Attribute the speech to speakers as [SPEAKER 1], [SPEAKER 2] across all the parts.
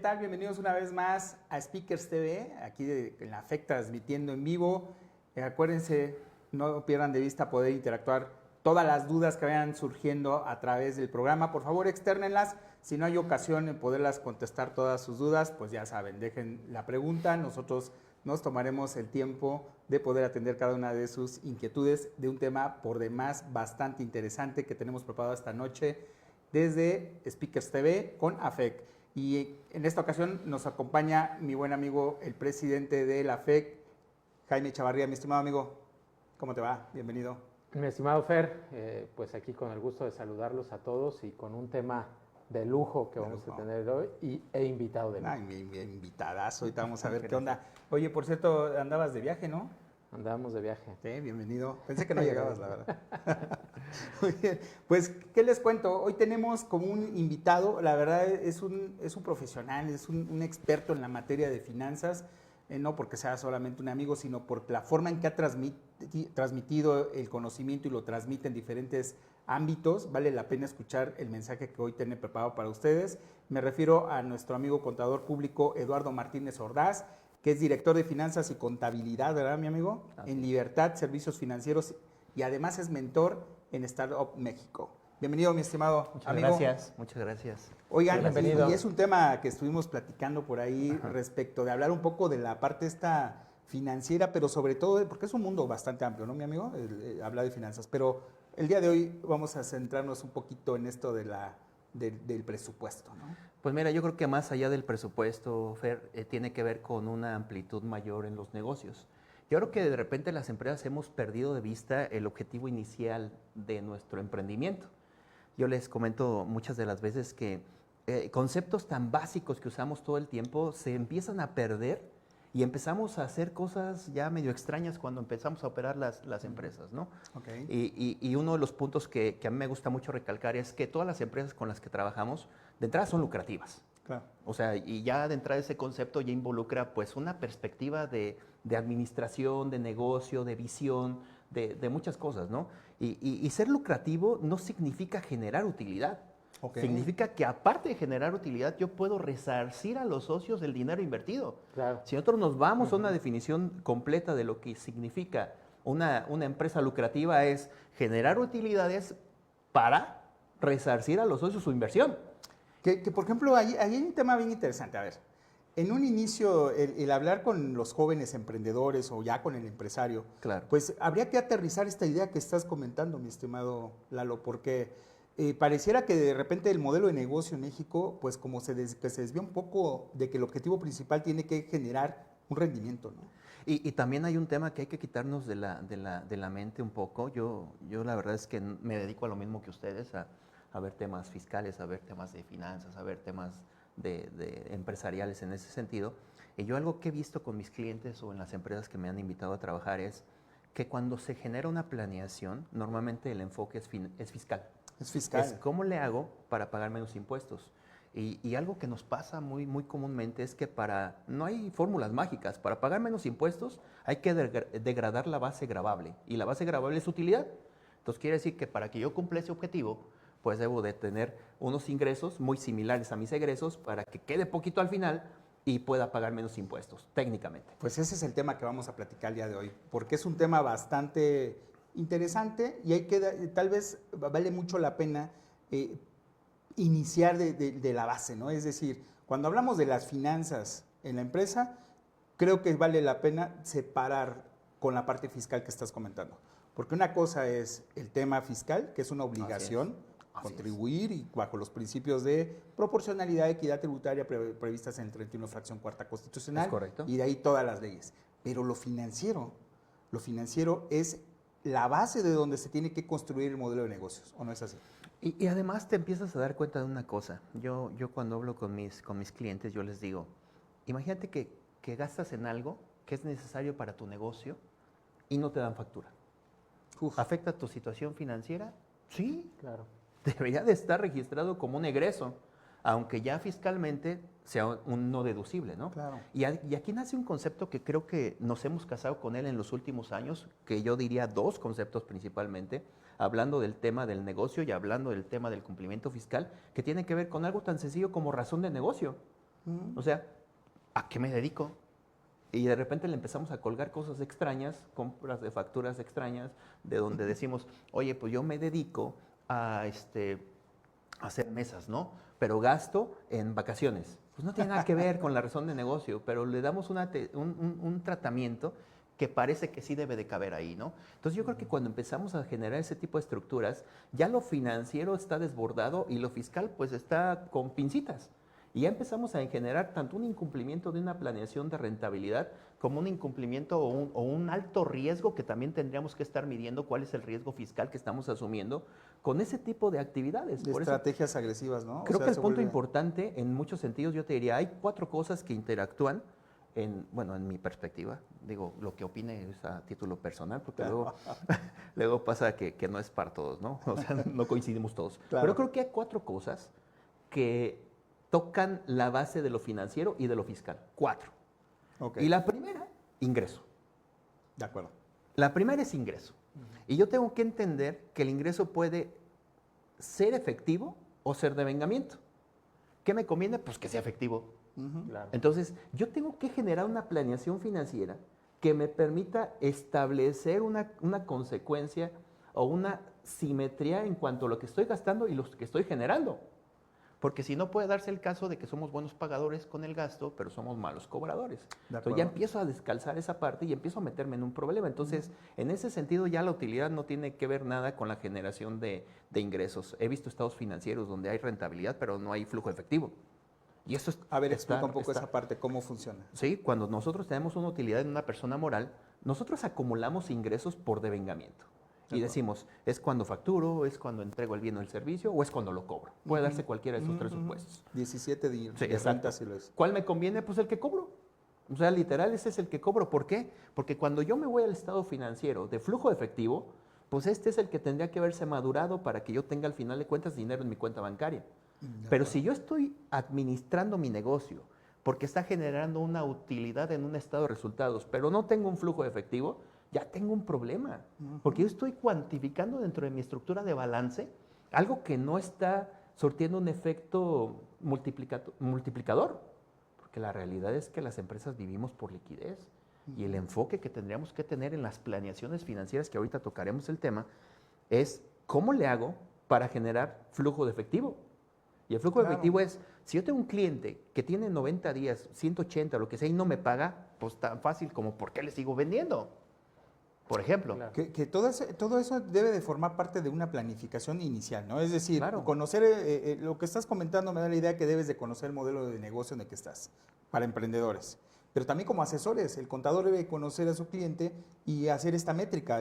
[SPEAKER 1] tal? Bienvenidos una vez más a Speakers TV, aquí en la FEC transmitiendo en vivo. Acuérdense, no pierdan de vista poder interactuar todas las dudas que vayan surgiendo a través del programa. Por favor, externenlas. Si no hay ocasión en poderlas contestar todas sus dudas, pues ya saben, dejen la pregunta. Nosotros nos tomaremos el tiempo de poder atender cada una de sus inquietudes de un tema por demás bastante interesante que tenemos preparado esta noche desde Speakers TV con AFEC. Y en esta ocasión nos acompaña mi buen amigo, el presidente de la AFEC, Jaime Chavarría. Mi estimado amigo, ¿cómo te va? Bienvenido.
[SPEAKER 2] Mi estimado Fer, pues aquí con el gusto de saludarlos a todos y con un tema de lujo que vamos a tener hoy e invitado de lujo.
[SPEAKER 1] Invitadazo, ahorita vamos a ver qué onda. Oye, por cierto, andabas de viaje, ¿no?
[SPEAKER 2] Andábamos de viaje.
[SPEAKER 1] Sí, bienvenido. Pensé que no llegabas, la verdad. Muy bien. Pues, ¿qué les cuento? Hoy tenemos como un invitado, la verdad es un profesional, es un experto en la materia de finanzas, no porque sea solamente un amigo, sino por la forma en que ha transmitido el conocimiento y lo transmite en diferentes ámbitos. Vale la pena escuchar el mensaje que hoy tiene preparado para ustedes. Me refiero a nuestro amigo contador público Eduardo Martínez Ordaz, que es director de finanzas y contabilidad, ¿verdad, mi amigo? En Libertad Servicios Financieros y además es mentor en Startup México. Bienvenido, mi estimado amigo.
[SPEAKER 3] Muchas gracias.
[SPEAKER 1] Oigan, y es un tema que estuvimos platicando por ahí respecto de hablar un poco de la parte esta financiera, pero sobre todo, porque es un mundo bastante amplio, ¿no, mi amigo? Hablar de finanzas, pero el día de hoy vamos a centrarnos un poquito en esto de del presupuesto, ¿no?
[SPEAKER 3] Pues mira, yo creo que más allá del presupuesto, Fer, tiene que ver con una amplitud mayor en los negocios. Yo creo que de repente las empresas hemos perdido de vista el objetivo inicial de nuestro emprendimiento. Yo les comento muchas de las veces que conceptos tan básicos que usamos todo el tiempo se empiezan a perder y empezamos a hacer cosas ya medio extrañas cuando empezamos a operar las empresas, ¿no?
[SPEAKER 1] Okay.
[SPEAKER 3] Y uno de los puntos que a mí me gusta mucho recalcar es que todas las empresas con las que trabajamos, de entrada son lucrativas.
[SPEAKER 1] Claro.
[SPEAKER 3] O sea, y ya de entrada ese concepto ya involucra pues una perspectiva de administración, de negocio, de visión, de muchas cosas, ¿no? Y ser lucrativo no significa generar utilidad.
[SPEAKER 1] Okay.
[SPEAKER 3] Significa que aparte de generar utilidad, yo puedo resarcir a los socios el dinero invertido.
[SPEAKER 2] Claro.
[SPEAKER 3] Si nosotros nos vamos a una definición completa de lo que significa una empresa lucrativa, es generar utilidades para resarcir a los socios su inversión.
[SPEAKER 1] Que por ejemplo, ahí hay un tema bien interesante. A ver, en un inicio, el hablar con los jóvenes emprendedores o ya con el empresario,
[SPEAKER 3] Claro.
[SPEAKER 1] Pues habría que aterrizar esta idea que estás comentando, mi estimado Lalo, porque pareciera que de repente el modelo de negocio en México, pues como que se desvía un poco de que el objetivo principal tiene que generar un rendimiento, ¿no?
[SPEAKER 3] Y también hay un tema que hay que quitarnos de la mente un poco. Yo la verdad es que me dedico a lo mismo que ustedes, a ver temas fiscales, a ver temas de finanzas, a ver temas de empresariales en ese sentido. Y yo algo que he visto con mis clientes o en las empresas que me han invitado a trabajar es que cuando se genera una planeación, normalmente el enfoque es fiscal.
[SPEAKER 1] Es fiscal.
[SPEAKER 3] Es cómo le hago para pagar menos impuestos. Y algo que nos pasa muy, muy comúnmente es que no hay fórmulas mágicas. Para pagar menos impuestos hay que degradar la base gravable. Y la base gravable es utilidad. Entonces quiere decir que para que yo cumpla ese objetivo, pues debo de tener unos ingresos muy similares a mis egresos para que quede poquito al final y pueda pagar menos impuestos, técnicamente.
[SPEAKER 1] Pues ese es el tema que vamos a platicar el día de hoy, porque es un tema bastante interesante y tal vez vale mucho la pena iniciar de la base, ¿no? Es decir, cuando hablamos de las finanzas en la empresa, creo que vale la pena separar con la parte fiscal que estás comentando. Porque una cosa es el tema fiscal, que es una obligación, contribuir y bajo los principios de proporcionalidad, equidad tributaria previstas en el 31 fracción cuarta constitucional.
[SPEAKER 3] Es correcto.
[SPEAKER 1] Y de ahí todas las leyes. Pero lo financiero es la base de donde se tiene que construir el modelo de negocios, ¿o no es así?
[SPEAKER 3] Y además te empiezas a dar cuenta de una cosa. Yo cuando hablo con mis clientes, yo les digo, imagínate que gastas en algo que es necesario para tu negocio y no te dan factura. ¿Afecta tu situación financiera? Sí.
[SPEAKER 2] Claro.
[SPEAKER 3] Debería de estar registrado como un egreso, aunque ya fiscalmente sea un no deducible, ¿no?
[SPEAKER 1] Claro.
[SPEAKER 3] Y aquí nace un concepto que creo que nos hemos casado con él en los últimos años, que yo diría dos conceptos principalmente, hablando del tema del negocio y hablando del tema del cumplimiento fiscal, que tiene que ver con algo tan sencillo como razón de negocio. O sea, ¿a qué me dedico? Y de repente le empezamos a colgar cosas extrañas, compras de facturas extrañas, de donde decimos, oye, pues yo me dedico a hacer mesas, ¿no? Pero gasto en vacaciones. Pues no tiene nada que ver con la razón de negocio, pero le damos un tratamiento que parece que sí debe de caber ahí, ¿no? Entonces yo creo que cuando empezamos a generar ese tipo de estructuras, ya lo financiero está desbordado y lo fiscal pues está con pincitas. Y ya empezamos a generar tanto un incumplimiento de una planeación de rentabilidad como un incumplimiento o un alto riesgo que también tendríamos que estar midiendo cuál es el riesgo fiscal que estamos asumiendo con ese tipo de actividades.
[SPEAKER 1] De estrategias agresivas, ¿no?
[SPEAKER 3] Creo que el punto importante, en muchos sentidos, yo te diría, hay 4 cosas que interactúan en mi perspectiva. Digo, lo que opine es a título personal, porque luego pasa que no es para todos, ¿no? O sea, no coincidimos todos.
[SPEAKER 1] Claro.
[SPEAKER 3] Pero creo que hay 4 cosas que tocan la base de lo financiero y de lo fiscal. 4.
[SPEAKER 1] Okay.
[SPEAKER 3] Y la primera, ingreso.
[SPEAKER 1] De acuerdo.
[SPEAKER 3] La primera es ingreso. Y yo tengo que entender que el ingreso puede ser efectivo o ser de vengamiento. ¿Qué me conviene? Pues que sea efectivo.
[SPEAKER 2] Claro.
[SPEAKER 3] Entonces, yo tengo que generar una planeación financiera que me permita establecer una consecuencia o una simetría en cuanto a lo que estoy gastando y lo que estoy generando. Porque si no puede darse el caso de que somos buenos pagadores con el gasto, pero somos malos cobradores. Entonces ya empiezo a descalzar esa parte y empiezo a meterme en un problema. Entonces, en ese sentido ya la utilidad no tiene que ver nada con la generación de ingresos. He visto estados financieros donde hay rentabilidad, pero no hay flujo efectivo. Y eso es...
[SPEAKER 1] A ver, explica un poco esa parte, ¿cómo funciona?
[SPEAKER 3] Sí, cuando nosotros tenemos una utilidad en una persona moral, nosotros acumulamos ingresos por devengamiento. Y decimos, es cuando facturo, es cuando entrego el bien o el servicio, o es cuando lo cobro. Puede darse cualquiera de esos 3 supuestos.
[SPEAKER 1] 17 de
[SPEAKER 3] Sí,
[SPEAKER 1] renta, si lo es.
[SPEAKER 3] ¿Cuál me conviene? Pues el que cobro. O sea, literal, ese es el que cobro. ¿Por qué? Porque cuando yo me voy al estado financiero de flujo efectivo, pues este es el que tendría que haberse madurado para que yo tenga al final de cuentas dinero en mi cuenta bancaria. Pero si yo estoy administrando mi negocio porque está generando una utilidad en un estado de resultados, pero no tengo un flujo efectivo, ya tengo un problema, porque yo estoy cuantificando dentro de mi estructura de balance algo que no está surtiendo un efecto multiplicador, porque la realidad es que las empresas vivimos por liquidez y el enfoque que tendríamos que tener en las planeaciones financieras, que ahorita tocaremos el tema, es cómo le hago para generar flujo de efectivo. Y el flujo de efectivo es, si yo tengo un cliente que tiene 90 días, 180, lo que sea, y no me paga, pues tan fácil como ¿por qué le sigo vendiendo? Por ejemplo.
[SPEAKER 1] Claro. Que todo eso debe de formar parte de una planificación inicial, ¿no? Es decir,
[SPEAKER 3] Claro.
[SPEAKER 1] conocer, lo que estás comentando me da la idea que debes de conocer el modelo de negocio en el que estás, para emprendedores. Pero también como asesores, el contador debe conocer a su cliente y hacer esta métrica,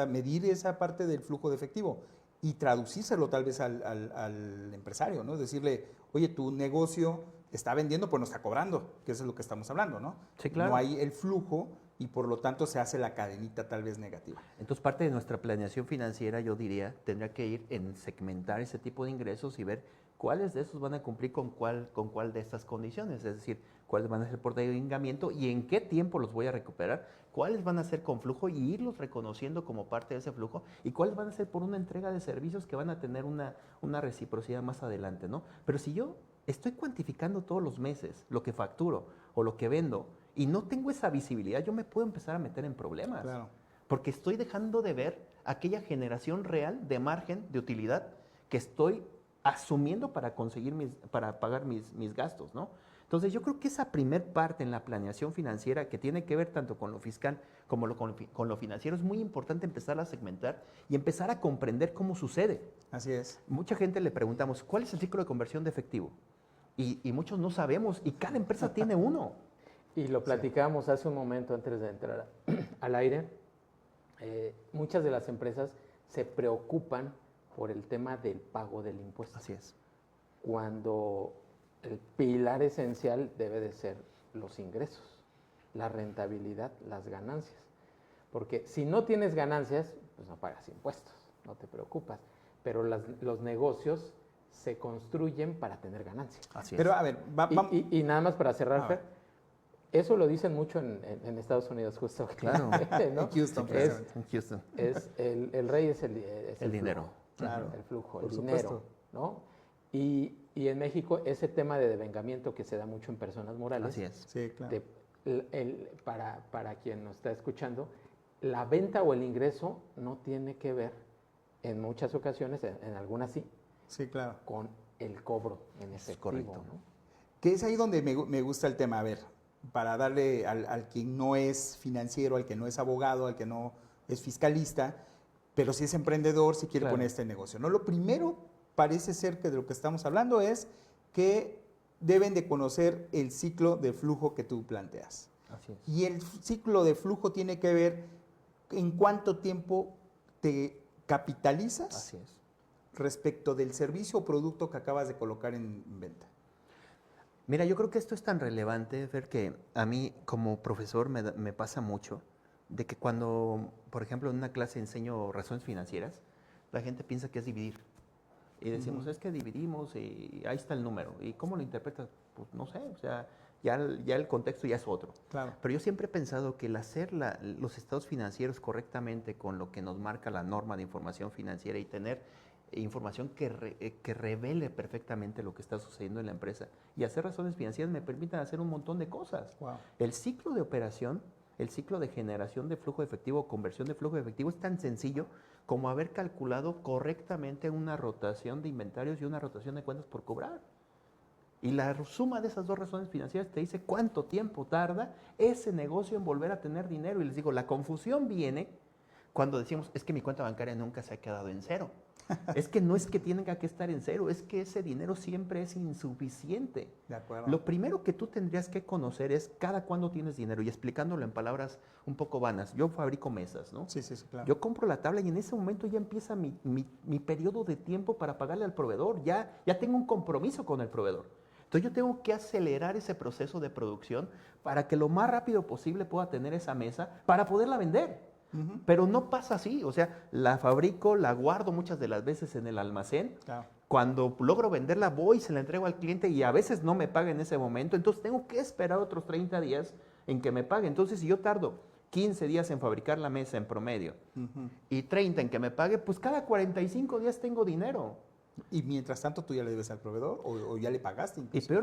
[SPEAKER 1] medir esa parte del flujo de efectivo y traducírselo tal vez al empresario, ¿no? Decirle, oye, tu negocio está vendiendo, pues no está cobrando, que eso es lo que estamos hablando, ¿no?
[SPEAKER 3] Sí, claro.
[SPEAKER 1] No hay el flujo y por lo tanto se hace la cadenita tal vez negativa.
[SPEAKER 3] Entonces, parte de nuestra planeación financiera, yo diría, tendría que ir en segmentar ese tipo de ingresos y ver cuáles de esos van a cumplir con cuál de estas condiciones, es decir, cuáles van a ser por devengamiento y en qué tiempo los voy a recuperar, cuáles van a ser con flujo y irlos reconociendo como parte de ese flujo y cuáles van a ser por una entrega de servicios que van a tener una reciprocidad más adelante, ¿no? Pero si yo estoy cuantificando todos los meses lo que facturo o lo que vendo y no tengo esa visibilidad, yo me puedo empezar a meter en problemas.
[SPEAKER 1] Claro.
[SPEAKER 3] Porque estoy dejando de ver aquella generación real de margen de utilidad que estoy asumiendo para para pagar mis gastos, ¿no? Entonces yo creo que esa primer parte en la planeación financiera que tiene que ver tanto con lo fiscal como con lo financiero es muy importante empezar a segmentar y empezar a comprender cómo sucede.
[SPEAKER 1] Así es.
[SPEAKER 3] Mucha gente le preguntamos, ¿cuál es el ciclo de conversión de efectivo? Y muchos no sabemos y cada empresa tiene uno.
[SPEAKER 2] Y lo platicábamos hace un momento antes de entrar al aire. Muchas de las empresas se preocupan por el tema del pago del impuesto.
[SPEAKER 3] Así es.
[SPEAKER 2] Cuando el pilar esencial debe de ser los ingresos, la rentabilidad, las ganancias. Porque si no tienes ganancias, pues no pagas impuestos, no te preocupas. Pero los negocios se construyen para tener ganancias.
[SPEAKER 3] Así es.
[SPEAKER 1] Pero a ver,
[SPEAKER 2] Y nada más para cerrar, Fer, eso lo dicen mucho en Estados Unidos, justo.
[SPEAKER 3] Claro.
[SPEAKER 1] En
[SPEAKER 2] ¿no?
[SPEAKER 1] Houston,
[SPEAKER 3] En Houston.
[SPEAKER 2] Es el rey es el
[SPEAKER 3] El dinero.
[SPEAKER 2] flujo,
[SPEAKER 1] Claro,
[SPEAKER 2] el flujo,
[SPEAKER 1] por
[SPEAKER 2] el dinero,
[SPEAKER 1] supuesto.
[SPEAKER 2] ¿no? Y Y en México ese tema de devengamiento que se da mucho en personas morales,
[SPEAKER 3] Así es.
[SPEAKER 1] Sí, claro.
[SPEAKER 2] para quien nos está escuchando, la venta o el ingreso no tiene que ver, en muchas ocasiones, en algunas sí,
[SPEAKER 1] Sí, claro.
[SPEAKER 2] con el cobro en efectivo,
[SPEAKER 3] correcto.
[SPEAKER 2] ¿no?
[SPEAKER 1] Que es ahí donde me gusta el tema. A ver, para darle al que no es financiero, al que no es abogado, al que no es fiscalista, pero si es emprendedor, si quiere
[SPEAKER 2] Claro.
[SPEAKER 1] poner este negocio, ¿no? Lo primero parece ser que de lo que estamos hablando es que deben de conocer el ciclo de flujo que tú planteas.
[SPEAKER 3] Así es.
[SPEAKER 1] Y el ciclo de flujo tiene que ver en cuánto tiempo te capitalizas
[SPEAKER 3] Así es.
[SPEAKER 1] respecto del servicio o producto que acabas de colocar en venta.
[SPEAKER 3] Mira, yo creo que esto es tan relevante, Fer, que a mí como profesor me pasa mucho de que cuando, por ejemplo, en una clase enseño razones financieras, la gente piensa que es dividir. Y decimos, es que dividimos y ahí está el número. ¿Y cómo lo interpretas? Pues no sé, o sea, ya el contexto ya es otro.
[SPEAKER 1] Claro.
[SPEAKER 3] Pero yo siempre he pensado que el hacer los estados financieros correctamente con lo que nos marca la norma de información financiera y tener información que revele perfectamente lo que está sucediendo en la empresa y hacer razones financieras me permiten hacer un montón de cosas.
[SPEAKER 1] Wow.
[SPEAKER 3] El ciclo de operación, el ciclo de generación de flujo de efectivo, conversión de flujo de efectivo es tan sencillo como haber calculado correctamente una rotación de inventarios y una rotación de cuentas por cobrar. Y la suma de esas dos razones financieras te dice cuánto tiempo tarda ese negocio en volver a tener dinero. Y les digo, la confusión viene cuando decimos, es que mi cuenta bancaria nunca se ha quedado en cero. Es que no es que tenga que estar en cero, es que ese dinero siempre es insuficiente.
[SPEAKER 1] De acuerdo.
[SPEAKER 3] Lo primero que tú tendrías que conocer es cada cuándo tienes dinero y explicándolo en palabras un poco vanas. Yo fabrico mesas, ¿no?
[SPEAKER 1] Sí, claro.
[SPEAKER 3] Yo compro la tabla y en ese momento ya empieza mi periodo de tiempo para pagarle al proveedor. Ya tengo un compromiso con el proveedor. Entonces yo tengo que acelerar ese proceso de producción para que lo más rápido posible pueda tener esa mesa para poderla vender. Pero no pasa así, o sea, la fabrico, la guardo muchas de las veces en el almacén.
[SPEAKER 1] Claro.
[SPEAKER 3] Cuando logro venderla voy, se la entrego al cliente y a veces no me paga en ese momento, entonces tengo que esperar otros 30 días en que me pague. Entonces si yo tardo 15 días en fabricar la mesa en promedio y 30 en que me pague, pues cada 45 días tengo dinero.
[SPEAKER 1] Y mientras tanto tú ya le debes al proveedor o ya le pagaste incluso.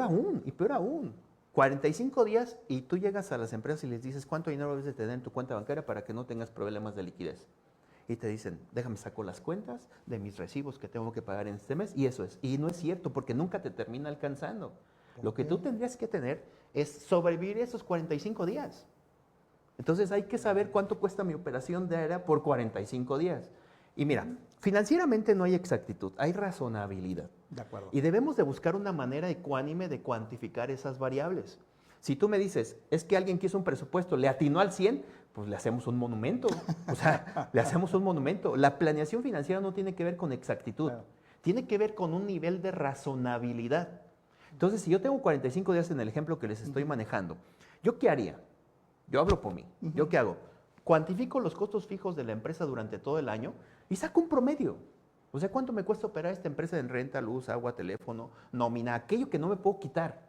[SPEAKER 3] Y peor aún. 45 días y tú llegas a las empresas y les dices cuánto dinero debes de tener en tu cuenta bancaria para que no tengas problemas de liquidez. Y te dicen, déjame saco las cuentas de mis recibos que tengo que pagar en este mes. Y eso es. Y no es cierto porque nunca te termina alcanzando. Lo que tú tendrías que tener es sobrevivir esos 45 días. Entonces hay que saber cuánto cuesta mi operación diaria por 45 días. Y mira, financieramente no hay exactitud, hay razonabilidad.
[SPEAKER 1] De acuerdo.
[SPEAKER 3] Y debemos de buscar una manera ecuánime de cuantificar esas variables. Si tú me dices, es que alguien quiso un presupuesto, le atinó al 100, pues le hacemos un monumento. O sea, le hacemos un monumento. La planeación financiera no tiene que ver con exactitud,
[SPEAKER 1] Claro.
[SPEAKER 3] tiene que ver con un nivel de razonabilidad. Entonces, si yo tengo 45 días en el ejemplo que les estoy manejando, ¿yo qué haría? Yo hablo por mí. ¿Yo qué hago? Cuantifico los costos fijos de la empresa durante todo el año y saco un promedio. O sea, ¿cuánto me cuesta operar esta empresa en renta, luz, agua, teléfono, nómina? Aquello que no me puedo quitar.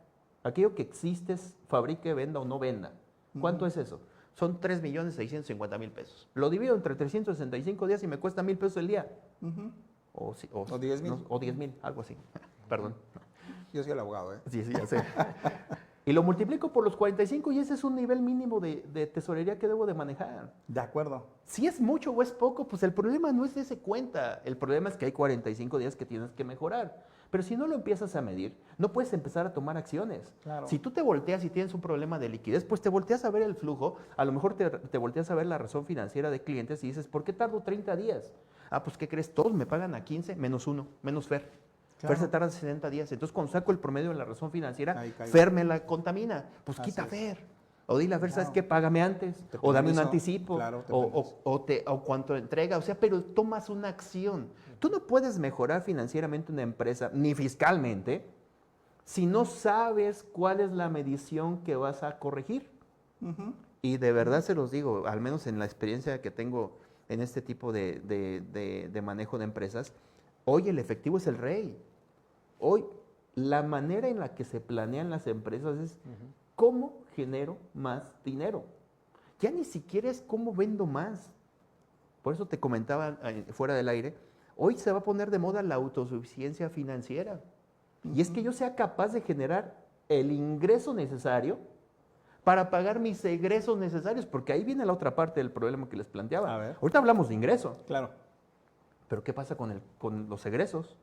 [SPEAKER 3] Aquello que existe, fabrique, venda o no venda. ¿Cuánto es eso? Son 3.650.000 pesos. Lo divido entre 365 días y me cuesta 1,000 pesos el día. O
[SPEAKER 1] 10,000.
[SPEAKER 3] no, o 10,000, algo así. Perdón.
[SPEAKER 1] Yo soy el abogado, ¿eh?
[SPEAKER 3] Sí, ya sé. Y lo multiplico por los 45 y ese es un nivel mínimo de tesorería que debo de manejar.
[SPEAKER 1] De acuerdo.
[SPEAKER 3] Si es mucho o es poco, pues el problema no es de ese cuenta. El problema es que hay 45 días que tienes que mejorar. Pero si no lo empiezas a medir, no puedes empezar a tomar acciones.
[SPEAKER 1] Claro.
[SPEAKER 3] Si tú te volteas y tienes un problema de liquidez, pues te volteas a ver el flujo, a lo mejor te volteas a ver la razón financiera de clientes y dices, ¿por qué tardo 30 días? Ah, pues ¿qué crees? Todos me pagan a 15 menos uno, menos Fer.
[SPEAKER 1] Claro.
[SPEAKER 3] Fer se tarda 60 días. Entonces, cuando saco el promedio de la razón financiera,
[SPEAKER 1] Ahí caigo.
[SPEAKER 3] Fer me la contamina. Pues
[SPEAKER 1] Así
[SPEAKER 3] quita
[SPEAKER 1] es.
[SPEAKER 3] Fer. O dile a Fer, ¿sabes
[SPEAKER 1] Claro.
[SPEAKER 3] qué? Págame antes.
[SPEAKER 1] Te
[SPEAKER 3] O dame un
[SPEAKER 1] penalizo.
[SPEAKER 3] anticipo.
[SPEAKER 1] Claro, te
[SPEAKER 3] o cuánto entrega. O sea, pero tomas una acción. Tú no puedes mejorar financieramente una empresa, ni fiscalmente, si no sabes cuál es la medición que vas a corregir. Y de verdad se los digo, al menos en la experiencia que tengo en este tipo de manejo de empresas, hoy el efectivo es el rey. Hoy la manera en la que se planean las empresas es cómo genero más dinero. Ya ni siquiera es cómo vendo más. Por eso te comentaba fuera del aire, hoy se va a poner de moda la autosuficiencia financiera. Y es que yo sea capaz de generar el ingreso necesario para pagar mis egresos necesarios, porque ahí viene la otra parte del problema que les planteaba.
[SPEAKER 1] A ver.
[SPEAKER 3] Ahorita hablamos de ingreso,
[SPEAKER 1] Claro.
[SPEAKER 3] pero ¿qué pasa con los egresos?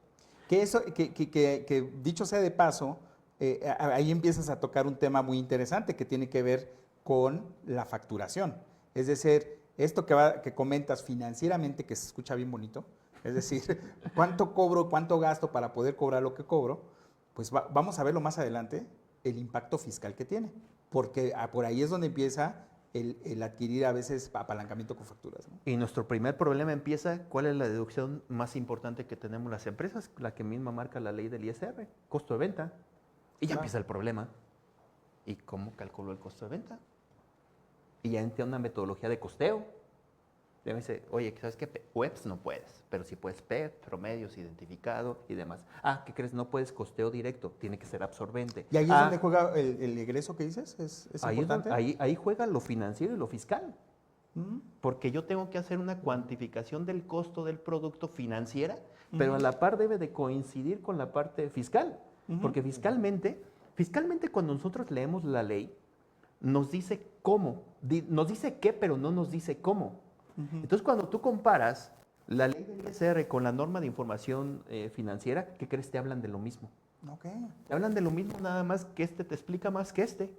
[SPEAKER 1] Que eso, que dicho sea de paso, ahí empiezas a tocar un tema muy interesante que tiene que ver con la facturación. Es decir, esto que comentas financieramente, que se escucha bien bonito, es decir, cuánto cobro, cuánto gasto para poder cobrar lo que cobro, pues vamos a verlo más adelante, el impacto fiscal que tiene. Porque por ahí es donde empieza el adquirir a veces apalancamiento con facturas, ¿no?
[SPEAKER 3] Y nuestro primer problema empieza, ¿cuál es la deducción más importante que tenemos las empresas? La que misma marca la ley del ISR, costo de venta. Y ya
[SPEAKER 1] Claro.
[SPEAKER 3] empieza el problema. ¿Y cómo calculo el costo de venta? Y ya entra una metodología de costeo. Ya me dice, oye, ¿sabes qué? Webs no puedes, pero sí puedes PEP, promedios, identificado y demás. Ah, ¿qué crees? No puedes costeo directo, tiene que ser absorbente.
[SPEAKER 1] Y ahí es donde juega el egreso que dices, es
[SPEAKER 3] ahí
[SPEAKER 1] importante.
[SPEAKER 3] ahí juega lo financiero y lo fiscal.
[SPEAKER 1] Ujú.
[SPEAKER 3] Porque yo tengo que hacer una cuantificación del costo del producto financiera, pero a la par debe de coincidir con la parte fiscal.
[SPEAKER 1] Ujú.
[SPEAKER 3] Porque fiscalmente cuando nosotros leemos la ley, nos dice cómo, nos dice qué, pero no nos dice cómo.
[SPEAKER 1] Ujú.
[SPEAKER 3] Entonces, cuando tú comparas la ley del ISR con la norma de información financiera, ¿qué crees? Te hablan de lo mismo.
[SPEAKER 1] Ok.
[SPEAKER 3] Te hablan de lo mismo, nada más que este te explica más que este.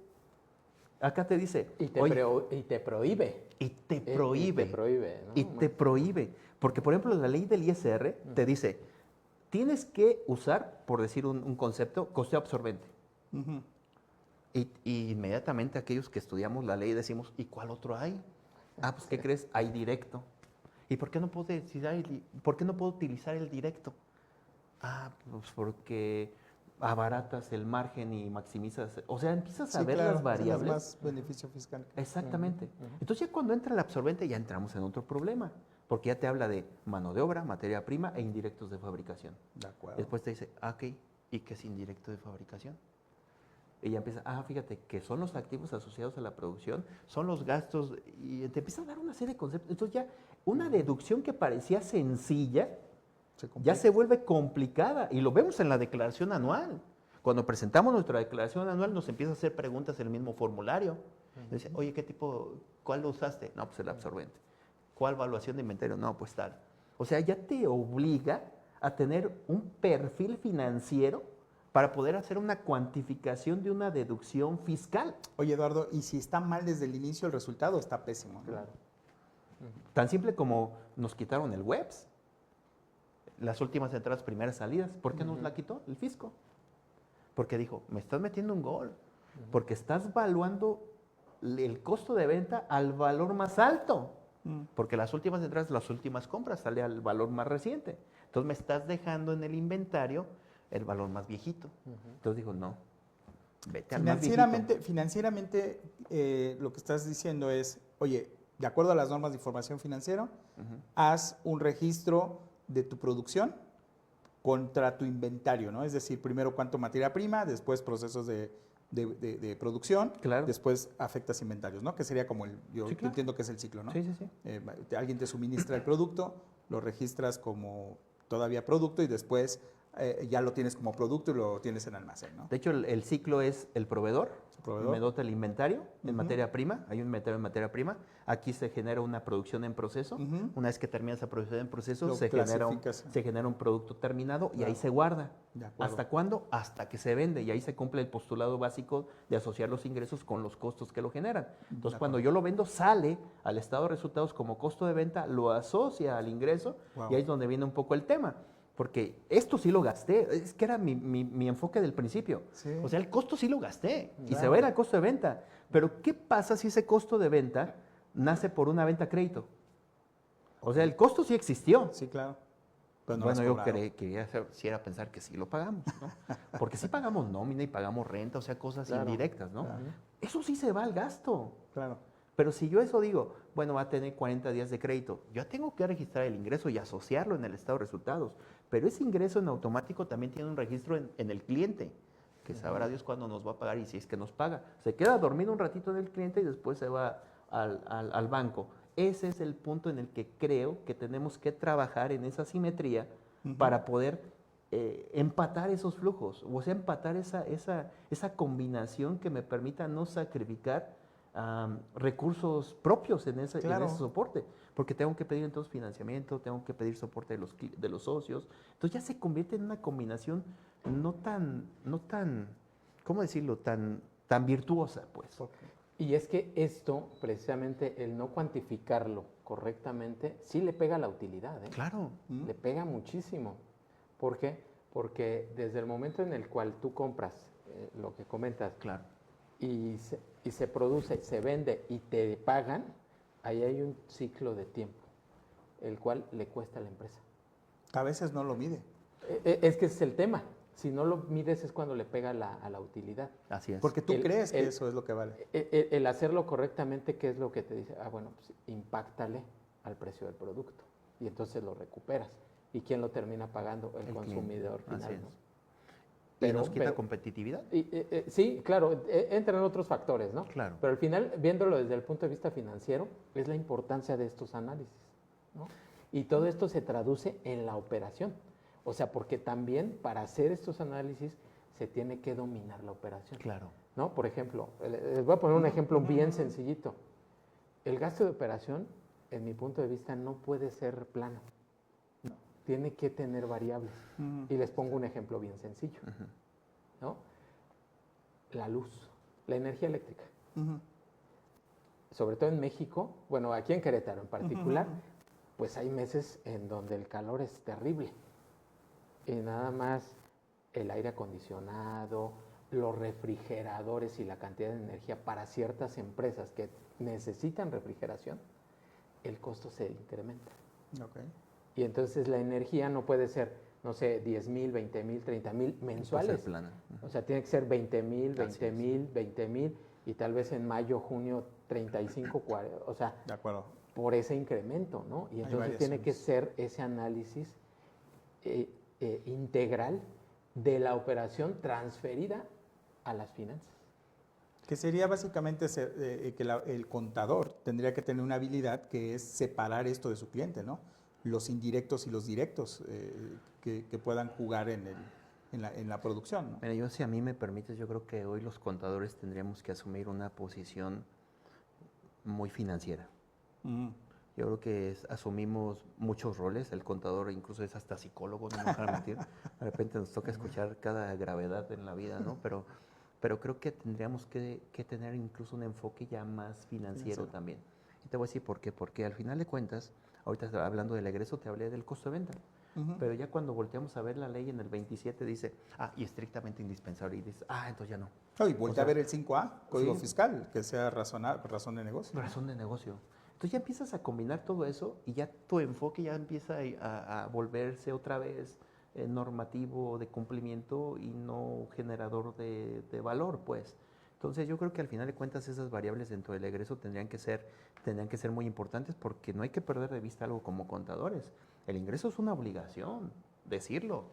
[SPEAKER 3] Acá te dice,
[SPEAKER 2] Y te,
[SPEAKER 3] oye,
[SPEAKER 2] y te prohíbe.
[SPEAKER 3] y te
[SPEAKER 2] Y
[SPEAKER 3] prohíbe.
[SPEAKER 2] te prohíbe, ¿no?
[SPEAKER 3] Y te prohíbe. Porque, por ejemplo, la ley del ISR te dice, tienes que usar, por decir un concepto, costeo absorbente.
[SPEAKER 1] Ujú.
[SPEAKER 3] Y inmediatamente aquellos que estudiamos la ley decimos, ¿y cuál otro hay? Ah, pues, ¿qué crees? Hay directo. ¿Y por qué no puedo por qué no puedo utilizar el directo? Ah, pues porque abaratas el margen y maximizas. O sea, empiezas a
[SPEAKER 1] Sí,
[SPEAKER 3] ver
[SPEAKER 1] claro,
[SPEAKER 3] las variables.
[SPEAKER 1] tienes más beneficio fiscal.
[SPEAKER 3] Exactamente. Entonces ya cuando entra el absorbente ya entramos en otro problema, porque ya te habla de mano de obra, materia prima e indirectos de fabricación.
[SPEAKER 1] De acuerdo.
[SPEAKER 3] Después te dice, ok, ¿y qué es indirecto de fabricación? Y ya empieza, fíjate, que son los activos asociados a la producción, son los gastos, y te empieza a dar una serie de conceptos. Entonces ya una deducción que parecía sencilla, ya se vuelve complicada, y lo vemos en la declaración anual. Cuando presentamos nuestra declaración anual nos empieza a hacer preguntas en el mismo formulario. Dice, oye, ¿cuál lo usaste? No, pues el absorbente. ¿Cuál evaluación de inventario? No, pues tal. O sea, ya te obliga a tener un perfil financiero para poder hacer una cuantificación de una deducción fiscal.
[SPEAKER 1] Oye, Eduardo, y si está mal desde el inicio, el resultado está pésimo, ¿no?
[SPEAKER 2] Claro.
[SPEAKER 3] Tan simple como nos quitaron el WEBS, las últimas entradas, primeras salidas. ¿Por qué nos la quitó el fisco? Porque dijo, me estás metiendo un gol, porque estás valuando el costo de venta al valor más alto. Porque las últimas entradas, las últimas compras, sale al valor más reciente. Entonces me estás dejando en el inventario el valor más viejito. Entonces digo, no, vete al más viejito.
[SPEAKER 1] Financieramente, lo que estás diciendo es, oye, de acuerdo a las normas de información financiera, haz un registro de tu producción contra tu inventario, ¿no? Es decir, primero cuánto materia prima, después procesos de producción,
[SPEAKER 3] Claro.
[SPEAKER 1] después afectas inventarios, ¿no? Que sería como yo
[SPEAKER 3] Sí, claro.
[SPEAKER 1] entiendo que es el ciclo, ¿no?
[SPEAKER 3] Sí, sí, sí.
[SPEAKER 1] Alguien te suministra el producto, lo registras como todavía producto y después ya lo tienes como producto y lo tienes en almacén, ¿no?
[SPEAKER 3] De hecho, el ciclo es el proveedor,
[SPEAKER 1] proveedor.
[SPEAKER 3] me dota el inventario en materia prima, hay un inventario en materia prima, aquí se genera una producción en proceso, una vez que termina esa producción en proceso,
[SPEAKER 1] Lo
[SPEAKER 3] se genera
[SPEAKER 1] clasificas.
[SPEAKER 3] un producto terminado y
[SPEAKER 1] Claro.
[SPEAKER 3] ahí se guarda.
[SPEAKER 1] De acuerdo.
[SPEAKER 3] ¿Hasta cuándo? Hasta que se vende y ahí se cumple el postulado básico de asociar los ingresos con los costos que lo generan. Entonces, cuando yo lo vendo, sale al estado de resultados como costo de venta, lo asocia al ingreso y ahí es donde viene un poco el tema. Porque esto sí lo gasté, es que era mi enfoque del principio.
[SPEAKER 1] Sí.
[SPEAKER 3] O sea, el costo sí lo gasté y
[SPEAKER 1] Claro.
[SPEAKER 3] se va a ir al costo de venta. Pero ¿qué pasa si ese costo de venta nace por una venta a crédito? O sea, el costo sí existió.
[SPEAKER 1] Sí, claro. Pero no
[SPEAKER 3] Bueno,
[SPEAKER 1] has
[SPEAKER 3] yo
[SPEAKER 1] cobrado.
[SPEAKER 3] quisiera pensar que sí lo pagamos, ¿no? Porque sí pagamos nómina y pagamos renta, o sea, cosas indirectas, ¿no?
[SPEAKER 1] Claro.
[SPEAKER 3] Eso sí se va al gasto.
[SPEAKER 1] Claro.
[SPEAKER 3] Pero si yo eso digo, bueno, va a tener 40 días de crédito, yo tengo que registrar el ingreso y asociarlo en el estado de resultados. Pero ese ingreso en automático también tiene un registro en el cliente, que sabrá Dios cuándo nos va a pagar y si es que nos paga. Se queda dormido un ratito en el cliente y después se va al banco. Ese es el punto en el que creo que tenemos que trabajar en esa simetría para poder empatar esos flujos, o sea, empatar esa combinación que me permita no sacrificar recursos propios en ese soporte, porque tengo que pedir entonces financiamiento, tengo que pedir soporte de los socios, entonces ya se convierte en una combinación no tan, ¿cómo decirlo?, tan virtuosa, pues.
[SPEAKER 2] Okay. Y es que esto, precisamente, el no cuantificarlo correctamente, sí le pega a la utilidad, ¿eh?
[SPEAKER 3] Claro.
[SPEAKER 2] Le pega muchísimo. ¿Por qué? Porque desde el momento en el cual tú compras lo que comentas,
[SPEAKER 3] claro,
[SPEAKER 2] y se produce, se vende y te pagan, ahí hay un ciclo de tiempo, el cual le cuesta a la empresa.
[SPEAKER 1] A veces no lo mide.
[SPEAKER 2] Es que ese es el tema. Si no lo mides es cuando le pega a la utilidad.
[SPEAKER 3] Así es.
[SPEAKER 1] Porque tú crees que eso es lo que vale.
[SPEAKER 2] El hacerlo correctamente, ¿qué es lo que te dice? Bueno, pues impáctale al precio del producto y entonces lo recuperas. ¿Y quién lo termina pagando? El consumidor
[SPEAKER 3] cliente.
[SPEAKER 2] final, ¿no?
[SPEAKER 3] Pero nos quita competitividad.
[SPEAKER 2] Sí, claro, entran otros factores, ¿no?
[SPEAKER 3] Claro.
[SPEAKER 2] Pero al final, viéndolo desde el punto de vista financiero, es la importancia de estos análisis, ¿no? Y todo esto se traduce en la operación. O sea, porque también para hacer estos análisis se tiene que dominar la operación.
[SPEAKER 3] Claro.
[SPEAKER 2] ¿No? Por ejemplo, les voy a poner un ejemplo bien sencillito. El gasto de operación, en mi punto de vista, no puede ser plano. No. Tiene que tener variables. Y les pongo un ejemplo bien sencillo. ¿No? La luz, la energía eléctrica. Sobre todo en México, bueno, aquí en Querétaro en particular, pues hay meses en donde el calor es terrible. Y nada más el aire acondicionado, los refrigeradores y la cantidad de energía para ciertas empresas que necesitan refrigeración, el costo se incrementa.
[SPEAKER 1] Okay.
[SPEAKER 2] Y entonces la energía no puede ser, no sé, 10,000, 20,000, 30,000 mensuales.
[SPEAKER 3] Plana.
[SPEAKER 2] O sea, tiene que ser 20,000, 20,000, 20,000 y tal vez en mayo, junio 35, 40, o sea,
[SPEAKER 1] de acuerdo,
[SPEAKER 2] por ese incremento, ¿no? Y entonces tiene que ser ese análisis integral de la operación transferida a las finanzas.
[SPEAKER 1] Que sería básicamente que el contador tendría que tener una habilidad que es separar esto de su cliente, ¿no? Los indirectos y los directos que puedan jugar en la producción, ¿no?
[SPEAKER 3] Mira, yo, si a mí me permites, yo creo que hoy los contadores tendríamos que asumir una posición muy financiera. Yo creo que asumimos muchos roles, el contador incluso es hasta psicólogo, no me dejan mentir. De repente nos toca escuchar cada gravedad en la vida, ¿no? Pero creo que tendríamos que tener incluso un enfoque ya más financiero también. Y te voy a decir por qué. Porque al final de cuentas, ahorita hablando del egreso, te hablé del costo de venta. Pero ya cuando volteamos a ver la ley en el 27 dice, y estrictamente indispensable, y dices, entonces ya no.
[SPEAKER 1] Y voltea a ver el 5A, Código Fiscal, que sea razón de negocio.
[SPEAKER 3] Razón de negocio. Entonces ya empiezas a combinar todo eso y ya tu enfoque ya empieza a volverse otra vez normativo de cumplimiento y no generador de valor, pues. Entonces yo creo que al final de cuentas esas variables dentro del egreso tendrían que ser muy importantes porque no hay que perder de vista algo como contadores. El ingreso es una obligación, decirlo.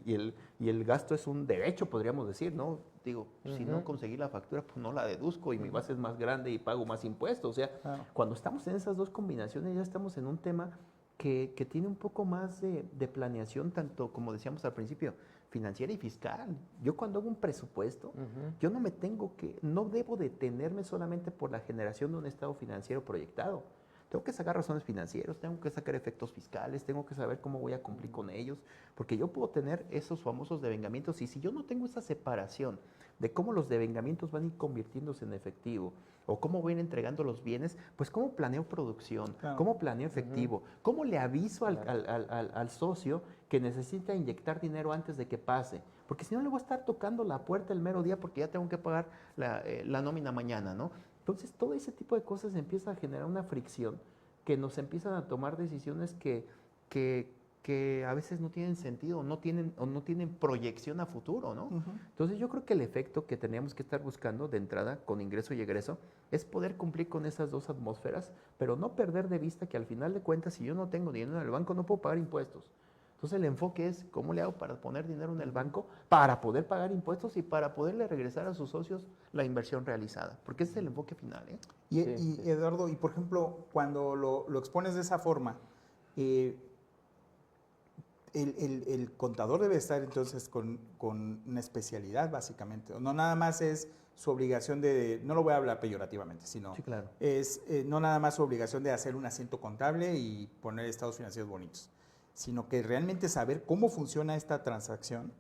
[SPEAKER 3] Y el gasto es un derecho, podríamos decir, ¿no? Digo, si no conseguí la factura, pues no la deduzco y mi base es más grande y pago más impuestos. O sea, cuando estamos en esas dos combinaciones ya estamos en un tema que tiene un poco más de planeación, tanto como decíamos al principio, financiera y fiscal. Yo cuando hago un presupuesto, yo no debo detenerme solamente por la generación de un estado financiero proyectado. Tengo que sacar razones financieras, tengo que sacar efectos fiscales, tengo que saber cómo voy a cumplir con ellos, porque yo puedo tener esos famosos devengamientos y si yo no tengo esa separación de cómo los devengamientos van a ir convirtiéndose en efectivo o cómo voy a ir entregando los bienes, pues cómo planeo producción, cómo planeo efectivo, cómo le aviso al socio que necesita inyectar dinero antes de que pase, porque si no le voy a estar tocando la puerta el mero día porque ya tengo que pagar la nómina mañana, ¿no? Entonces, todo ese tipo de cosas empieza a generar una fricción que nos empiezan a tomar decisiones que a veces no tienen sentido o no tienen proyección a futuro, ¿no? Entonces, yo creo que el efecto que teníamos que estar buscando de entrada con ingreso y egreso es poder cumplir con esas dos atmósferas, pero no perder de vista que al final de cuentas, si yo no tengo dinero en el banco, no puedo pagar impuestos. Entonces el enfoque es cómo le hago para poner dinero en el banco, para poder pagar impuestos y para poderle regresar a sus socios la inversión realizada, porque ese es el enfoque final, ¿eh?
[SPEAKER 1] Y Eduardo, y por ejemplo, cuando lo expones de esa forma, ¿te el contador debe estar entonces con una especialidad, básicamente. No nada más es su obligación de, no lo voy a hablar peyorativamente, sino
[SPEAKER 3] Sí, claro.
[SPEAKER 1] es no nada más su obligación de hacer un asiento contable y poner estados financieros bonitos, sino que realmente saber cómo funciona esta transacción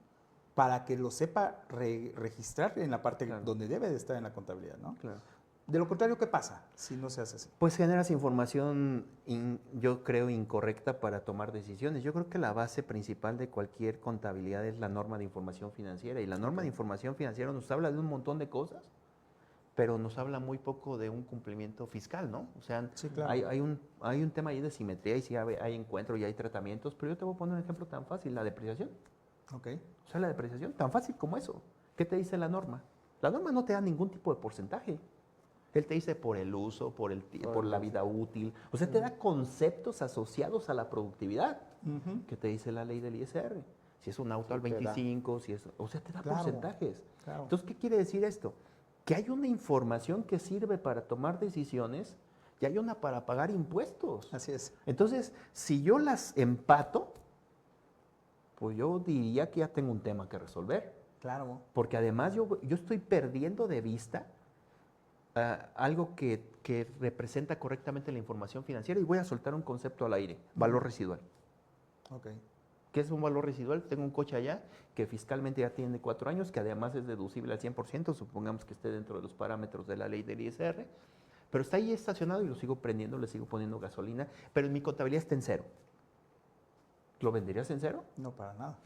[SPEAKER 1] para que lo sepa registrar en la parte
[SPEAKER 3] Claro.
[SPEAKER 1] donde debe de estar en la contabilidad, ¿no?
[SPEAKER 3] Claro.
[SPEAKER 1] De lo contrario, ¿qué pasa si no se hace así?
[SPEAKER 3] Pues generas información, yo creo, incorrecta para tomar decisiones. Yo creo que la base principal de cualquier contabilidad es la norma de información financiera. Y la norma de información financiera nos habla de un montón de cosas, pero nos habla muy poco de un cumplimiento fiscal, ¿no? O sea,
[SPEAKER 1] Sí, claro.
[SPEAKER 3] hay un tema ahí de simetría y sí hay encuentros y hay tratamientos, pero yo te voy a poner un ejemplo tan fácil, la depreciación.
[SPEAKER 1] Ok.
[SPEAKER 3] O sea, la depreciación, tan fácil como eso. ¿Qué te dice la norma? La norma no te da ningún tipo de porcentaje. Él te dice por el uso, por la vida útil. O sea, te da conceptos asociados a la productividad.
[SPEAKER 1] Ujú.
[SPEAKER 3] ¿Qué te dice la ley del ISR? Si es un auto al
[SPEAKER 2] te da.
[SPEAKER 3] 25, si es, o sea, te da
[SPEAKER 1] Claro,
[SPEAKER 3] porcentajes.
[SPEAKER 1] claro.
[SPEAKER 3] Entonces, ¿qué quiere decir esto? Que hay una información que sirve para tomar decisiones y hay una para pagar impuestos.
[SPEAKER 1] Así es.
[SPEAKER 3] Entonces, si yo las empato, pues yo diría que ya tengo un tema que resolver.
[SPEAKER 1] Claro.
[SPEAKER 3] Porque además yo estoy perdiendo de vista algo que representa correctamente la información financiera y voy a soltar un concepto al aire, valor residual.
[SPEAKER 1] Ok.
[SPEAKER 3] ¿Qué es un valor residual? Tengo un coche allá que fiscalmente ya tiene 4 años, que además es deducible al 100%, supongamos que esté dentro de los parámetros de la ley del ISR, pero está ahí estacionado y lo sigo prendiendo, le sigo poniendo gasolina, pero en mi contabilidad está en cero. ¿Lo venderías en cero?
[SPEAKER 1] No, para nada.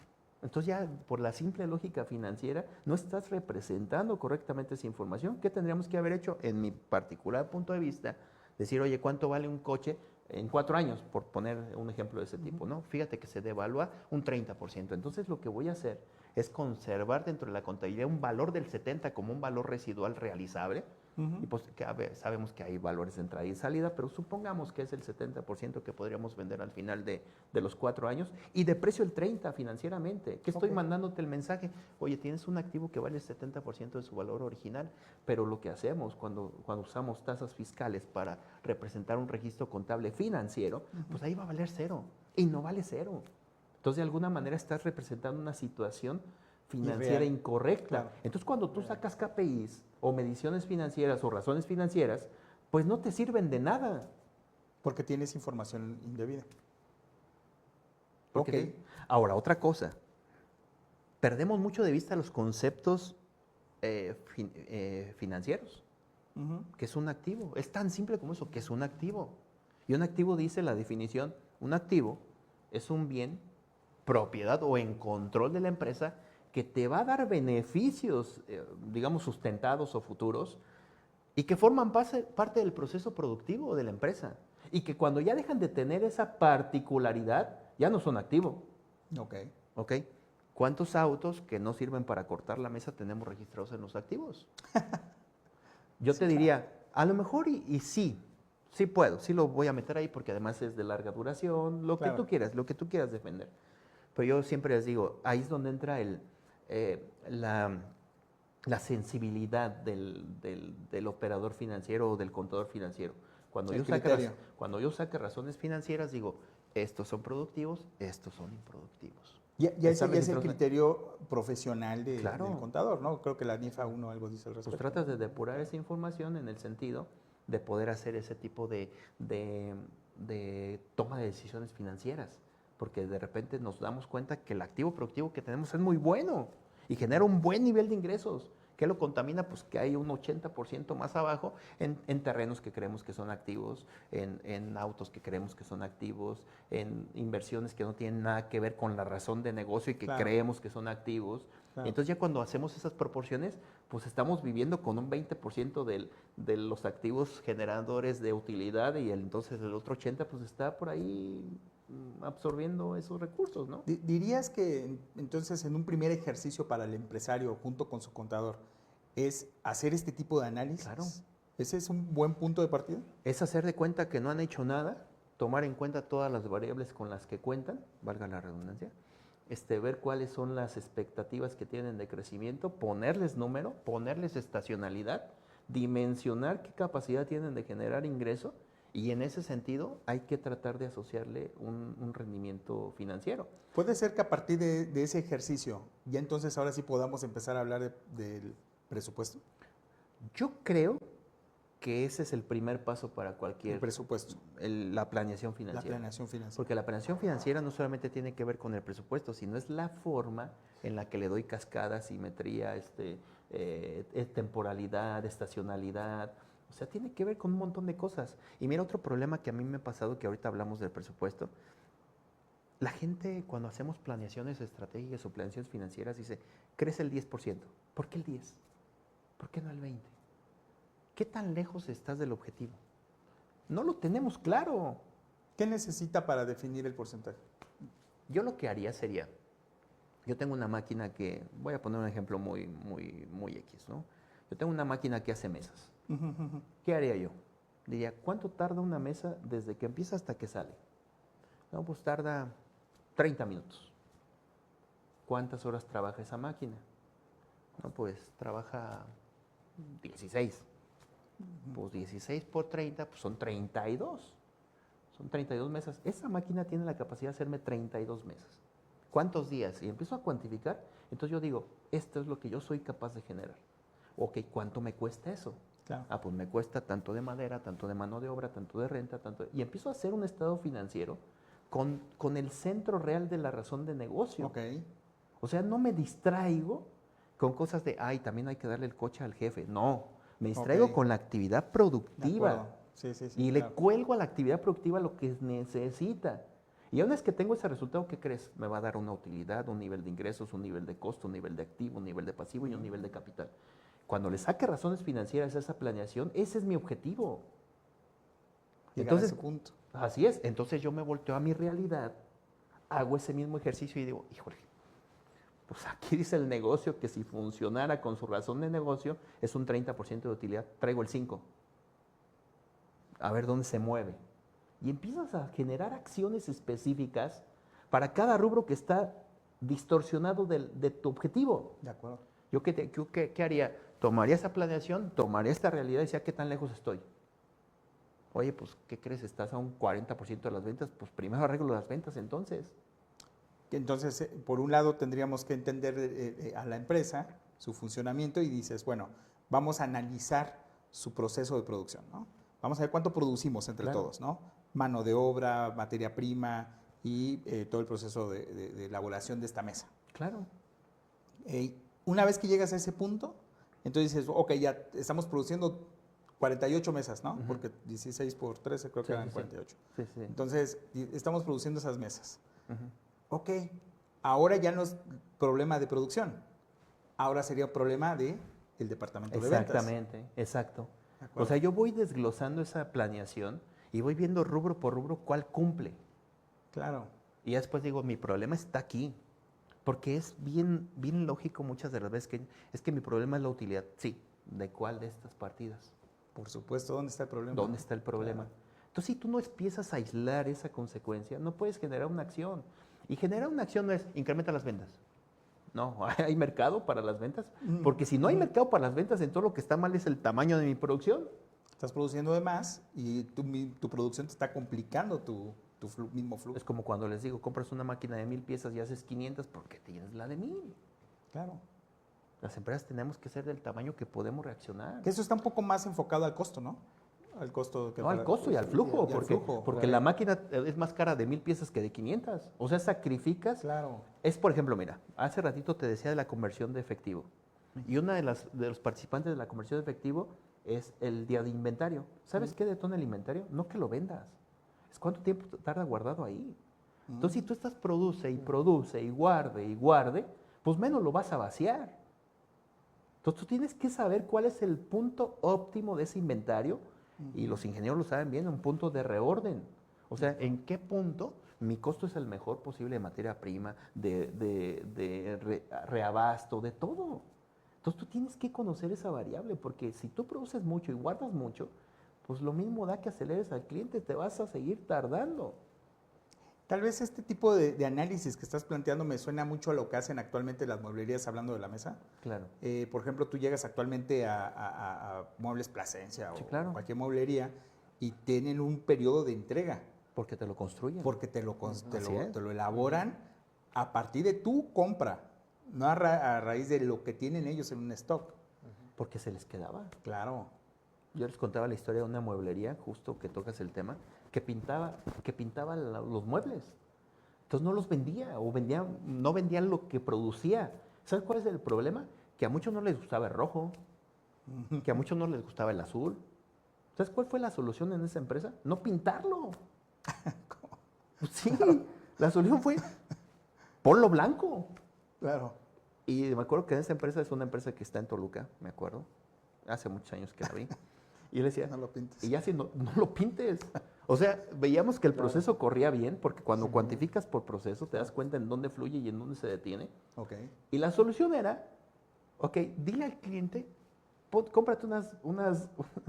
[SPEAKER 3] Entonces ya por la simple lógica financiera no estás representando correctamente esa información. ¿Qué tendríamos que haber hecho? En mi particular punto de vista, decir, oye, ¿cuánto vale un coche en 4 años? Por poner un ejemplo de ese tipo, ¿no? Fíjate que se devalúa un 30%. Entonces lo que voy a hacer es conservar dentro de la contabilidad un valor del 70 como un valor residual realizable. Y pues sabemos que hay valores de entrada y salida, pero supongamos que es el 70% que podríamos vender al final de los 4 años y de precio el 30% financieramente. ¿Qué estoy mandándote el mensaje? Oye, tienes un activo que vale el 70% de su valor original, pero lo que hacemos cuando usamos tasas fiscales para representar un registro contable financiero, pues ahí va a valer cero y no vale cero. Entonces, de alguna manera estás representando una situación financiera
[SPEAKER 1] Irreal.
[SPEAKER 3] incorrecta.
[SPEAKER 1] Claro.
[SPEAKER 3] Entonces, cuando tú sacas KPIs o mediciones financieras o razones financieras, pues no te sirven de nada.
[SPEAKER 1] Porque tienes información indebida.
[SPEAKER 3] Porque ahora, otra cosa. Perdemos mucho de vista los conceptos financieros, que es un activo. Es tan simple como eso, que es un activo. Y un activo dice la definición, un activo es un bien, propiedad o en control de la empresa que te va a dar beneficios, digamos, sustentados o futuros, y que forman parte del proceso productivo de la empresa. Y que cuando ya dejan de tener esa particularidad, ya no son activo.
[SPEAKER 1] Ok.
[SPEAKER 3] ¿Ok? ¿Cuántos autos que no sirven para cortar la mesa tenemos registrados en los activos? Yo te diría, a lo mejor y sí puedo, sí lo voy a meter ahí porque además es de larga duración, lo que tú quieras, lo que tú quieras defender. Pero yo siempre les digo, ahí es donde entra la sensibilidad del operador financiero o del contador financiero. Cuando yo saque razones financieras, digo, estos son productivos, estos son improductivos.
[SPEAKER 1] Ya ese es el criterio profesional
[SPEAKER 3] Claro.
[SPEAKER 1] del contador, ¿no? Creo que la NIFA 1 algo dice al respecto.
[SPEAKER 3] Pues tratas de depurar esa información en el sentido de poder hacer ese tipo de toma de decisiones financieras, porque de repente nos damos cuenta que el activo productivo que tenemos es muy bueno y genera un buen nivel de ingresos. ¿Qué lo contamina? Pues que hay un 80% más abajo en terrenos que creemos que son activos, en autos que creemos que son activos, en inversiones que no tienen nada que ver con la razón de negocio y que creemos que son activos.
[SPEAKER 1] Claro.
[SPEAKER 3] Entonces ya cuando hacemos esas proporciones, pues estamos viviendo con un 20% de los activos generadores de utilidad y entonces el otro 80% pues está por ahí absorbiendo esos recursos, ¿no?
[SPEAKER 1] ¿Dirías que entonces en un primer ejercicio para el empresario junto con su contador es hacer este tipo de análisis?
[SPEAKER 3] Claro.
[SPEAKER 1] ¿Ese es un buen punto de partida?
[SPEAKER 3] Es hacer de cuenta que no han hecho nada, tomar en cuenta todas las variables con las que cuentan, valga la redundancia, ver cuáles son las expectativas que tienen de crecimiento, ponerles número, ponerles estacionalidad, dimensionar qué capacidad tienen de generar ingreso Y en ese sentido hay que tratar de asociarle un rendimiento financiero.
[SPEAKER 1] Puede ser que a partir de ese ejercicio, ya entonces ahora sí podamos empezar a hablar del presupuesto.
[SPEAKER 3] Yo creo que ese es el primer paso para cualquier...
[SPEAKER 1] El presupuesto.
[SPEAKER 3] La planeación
[SPEAKER 1] La
[SPEAKER 3] financiera.
[SPEAKER 1] planeación financiera.
[SPEAKER 3] Porque la planeación financiera no solamente tiene que ver con el presupuesto, sino es la forma en la que le doy cascada, simetría, temporalidad, estacionalidad. O sea, tiene que ver con un montón de cosas. Y mira, otro problema que a mí me ha pasado, que ahorita hablamos del presupuesto, la gente cuando hacemos planeaciones estratégicas o planeaciones financieras dice, crece el 10%. ¿Por qué el 10? ¿Por qué no el 20? ¿Qué tan lejos estás del objetivo? No lo tenemos claro.
[SPEAKER 1] ¿Qué necesita para definir el porcentaje?
[SPEAKER 3] Yo lo que haría sería, yo tengo una máquina que, voy a poner un ejemplo muy X, ¿no? Yo tengo una máquina que hace mesas. ¿Qué haría yo? Diría, ¿cuánto tarda una mesa desde que empieza hasta que sale? No, pues tarda 30 minutos. ¿Cuántas horas trabaja esa máquina? No, pues trabaja 16. Pues 16 por 30, pues son 32. Son 32 mesas. Esa máquina tiene la capacidad de hacerme 32 mesas. ¿Cuántos días? Y empiezo a cuantificar. Entonces yo digo, esto es lo que yo soy capaz de generar. Ok, ¿cuánto me cuesta eso?
[SPEAKER 1] Claro.
[SPEAKER 3] Ah, pues me cuesta tanto de madera, tanto de mano de obra, tanto de renta, tanto... Y empiezo a hacer un estado financiero con el centro real de la razón de negocio.
[SPEAKER 1] Ok.
[SPEAKER 3] O sea, no me distraigo con cosas de, ay, también hay que darle el coche al jefe. No, me distraigo
[SPEAKER 1] Ok.
[SPEAKER 3] con la actividad
[SPEAKER 1] De
[SPEAKER 3] productiva.
[SPEAKER 1] acuerdo. Sí, sí, sí.
[SPEAKER 3] Y
[SPEAKER 1] claro.
[SPEAKER 3] le cuelgo a la actividad productiva lo que necesita. Y una vez que tengo ese resultado, ¿qué crees? Me va a dar una utilidad, un nivel de ingresos, un nivel de costo, un nivel de activo, un nivel de pasivo y un nivel de capital. Cuando le saque razones financieras a esa planeación, ese es mi objetivo.
[SPEAKER 1] Llegar a ese punto.
[SPEAKER 3] Así es. Entonces yo me volteo a mi realidad, hago ese mismo ejercicio y digo, híjole, pues aquí dice el negocio que si funcionara con su razón de negocio es un 30% de utilidad, traigo el 5%. A ver dónde se mueve. Y empiezas a generar acciones específicas para cada rubro que está distorsionado de tu objetivo.
[SPEAKER 1] De acuerdo.
[SPEAKER 3] ¿Yo qué haría? Tomaría esa planeación, tomaría esta realidad y decía, ¿qué tan lejos estoy? Oye, pues, ¿qué crees? ¿Estás a un 40% de las ventas? Pues primero arreglo las ventas entonces.
[SPEAKER 1] Entonces, por un lado tendríamos que entender a la empresa, su funcionamiento y dices, bueno, vamos a analizar su proceso de producción, ¿no? Vamos a ver cuánto producimos entre
[SPEAKER 3] Claro.
[SPEAKER 1] todos, ¿no? Mano de obra, materia prima y todo el proceso de elaboración de esta mesa.
[SPEAKER 3] Claro.
[SPEAKER 1] Una vez que llegas a ese punto, entonces dices, ok, ya estamos produciendo 48 mesas, ¿no?
[SPEAKER 3] Ujú.
[SPEAKER 1] Porque 16 por 13 creo que
[SPEAKER 3] Sí,
[SPEAKER 1] eran
[SPEAKER 3] sí, sí.
[SPEAKER 1] 48.
[SPEAKER 3] Sí, sí.
[SPEAKER 1] Entonces, estamos produciendo esas mesas.
[SPEAKER 3] Ujú.
[SPEAKER 1] Ok, ahora ya no es problema de producción, ahora sería problema del departamento de ventas.
[SPEAKER 3] Exactamente, exacto.
[SPEAKER 1] De acuerdo.
[SPEAKER 3] O sea, yo voy desglosando esa planeación y voy viendo rubro por rubro cuál cumple.
[SPEAKER 1] Claro,
[SPEAKER 3] Y ya después digo, mi problema está aquí. Porque es bien lógico muchas de las veces que es que mi problema es la utilidad. Sí, ¿de cuál de estas partidas?
[SPEAKER 1] por supuesto, ¿dónde está el problema?
[SPEAKER 3] ¿Dónde está el problema?
[SPEAKER 1] Claro.
[SPEAKER 3] Entonces, si tú no empiezas a aislar esa consecuencia, no puedes generar una acción. Y generar una acción no es incrementa las ventas. No, ¿hay mercado para las ventas? Porque si no hay mercado para las ventas, entonces lo que está mal es el tamaño de mi producción.
[SPEAKER 1] Estás produciendo de más y tu producción te está complicando tu mismo flujo.
[SPEAKER 3] Es como cuando les digo, compras una máquina de 1000 piezas y haces 500 porque tienes la de 1000.
[SPEAKER 1] Claro.
[SPEAKER 3] Las empresas tenemos que ser del tamaño que podemos reaccionar.
[SPEAKER 1] Que eso está un poco más enfocado al costo, ¿no? Al costo.
[SPEAKER 3] No, al costo y al flujo,
[SPEAKER 1] y al
[SPEAKER 3] porque,
[SPEAKER 1] flujo,
[SPEAKER 3] porque
[SPEAKER 1] claro.
[SPEAKER 3] la máquina es más cara de 1000 piezas que de 500. O sea, sacrificas.
[SPEAKER 1] Claro.
[SPEAKER 3] Es, por ejemplo, mira, hace ratito te decía de la conversión de efectivo. Y una de los participantes de la conversión de efectivo es el día de inventario. ¿Sabes qué detona el inventario? No que lo vendas. Es cuánto tiempo tarda guardado ahí. Entonces, si tú estás produce y guarde, pues menos lo vas a vaciar. Entonces, tú tienes que saber cuál es el punto óptimo de ese inventario, y los ingenieros lo saben bien, un punto de reorden. O sea, ¿en qué punto mi costo es el mejor posible de materia prima, reabasto, de todo? Entonces, tú tienes que conocer esa variable, porque si tú produces mucho y guardas mucho, pues lo mismo da que aceleres al cliente, te vas a seguir tardando.
[SPEAKER 1] Tal vez este tipo de análisis que estás planteando me suena mucho a lo que hacen actualmente las mueblerías hablando de la mesa.
[SPEAKER 3] Claro.
[SPEAKER 1] Por ejemplo, tú llegas actualmente a Muebles Plasencia
[SPEAKER 3] Sí,
[SPEAKER 1] o
[SPEAKER 3] claro.
[SPEAKER 1] cualquier mueblería y tienen un periodo de entrega,
[SPEAKER 3] Porque te lo construyen.
[SPEAKER 1] porque te lo
[SPEAKER 3] Así es.
[SPEAKER 1] elaboran a partir de tu compra, no a raíz de lo que tienen ellos en un stock.
[SPEAKER 3] Porque se les quedaba.
[SPEAKER 1] Claro.
[SPEAKER 3] Yo les contaba la historia de una mueblería, justo que tocas el tema, que pintaba los muebles. Entonces no los vendía o no vendían lo que producía. ¿Sabes cuál es el problema? Que a muchos no les gustaba el rojo, que a muchos no les gustaba el azul. ¿Sabes cuál fue la solución en esa empresa? No pintarlo. Pues sí, la solución fue ponlo blanco.
[SPEAKER 1] Claro.
[SPEAKER 3] Y me acuerdo que esa empresa es una empresa que está en Toluca, me acuerdo. Hace muchos años que la vi. Y yo le decía,
[SPEAKER 1] No lo pintes.
[SPEAKER 3] y ya si no lo pintes. O sea, veíamos que el proceso corría bien, porque cuando cuantificas por proceso te das cuenta en dónde fluye y en dónde se detiene.
[SPEAKER 1] Ok.
[SPEAKER 3] Y la solución era, ok, dile al cliente, cómprate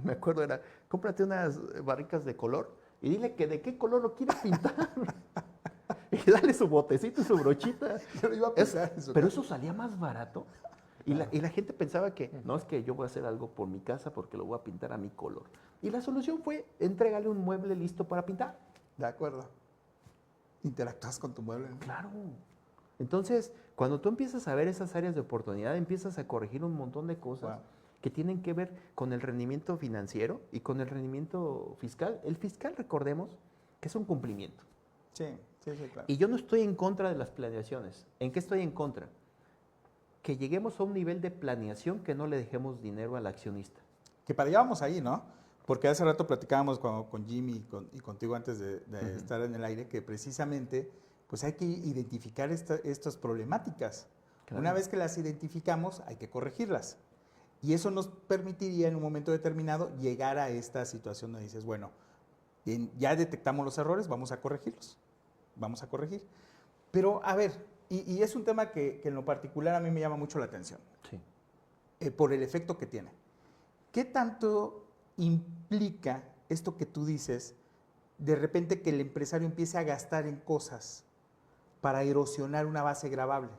[SPEAKER 3] me acuerdo era, cómprate unas barricas de color y dile que de qué color lo quiere pintar. Y dale su botecito y su brochita.
[SPEAKER 1] Yo lo iba a pensar en su
[SPEAKER 3] Pero
[SPEAKER 1] casa.
[SPEAKER 3] eso salía más barato. Y la gente pensaba que, no, es que yo voy a hacer algo por mi casa porque lo voy a pintar a mi color. Y la solución fue entregarle un mueble listo para pintar.
[SPEAKER 1] De acuerdo. Interactúas con tu mueble. ¿no?
[SPEAKER 3] Claro. Entonces, cuando tú empiezas a ver esas áreas de oportunidad, empiezas a corregir un montón de cosas
[SPEAKER 1] Wow.
[SPEAKER 3] que tienen que ver con el rendimiento financiero y con el rendimiento fiscal. El fiscal, recordemos, que es un cumplimiento.
[SPEAKER 1] Sí, claro.
[SPEAKER 3] Y yo no estoy en contra de las planeaciones. ¿En qué estoy en contra? Que lleguemos a un nivel de planeación que no le dejemos dinero al accionista.
[SPEAKER 1] Que para allá vamos ahí, ¿no? Porque hace rato platicábamos con Jimmy y contigo antes de estar en el aire, que precisamente pues hay que identificar estas problemáticas.
[SPEAKER 3] Claro.
[SPEAKER 1] Una vez que las identificamos, hay que corregirlas. Y eso nos permitiría en un momento determinado llegar a esta situación donde dices, bueno, ya detectamos los errores, vamos a corregirlos. Vamos a corregir. Pero, a ver, y es un tema que en lo particular a mí me llama mucho la atención,
[SPEAKER 3] Sí.
[SPEAKER 1] por el efecto que tiene. ¿Qué tanto implica esto que tú dices, de repente que el empresario empiece a gastar en cosas para erosionar una base gravable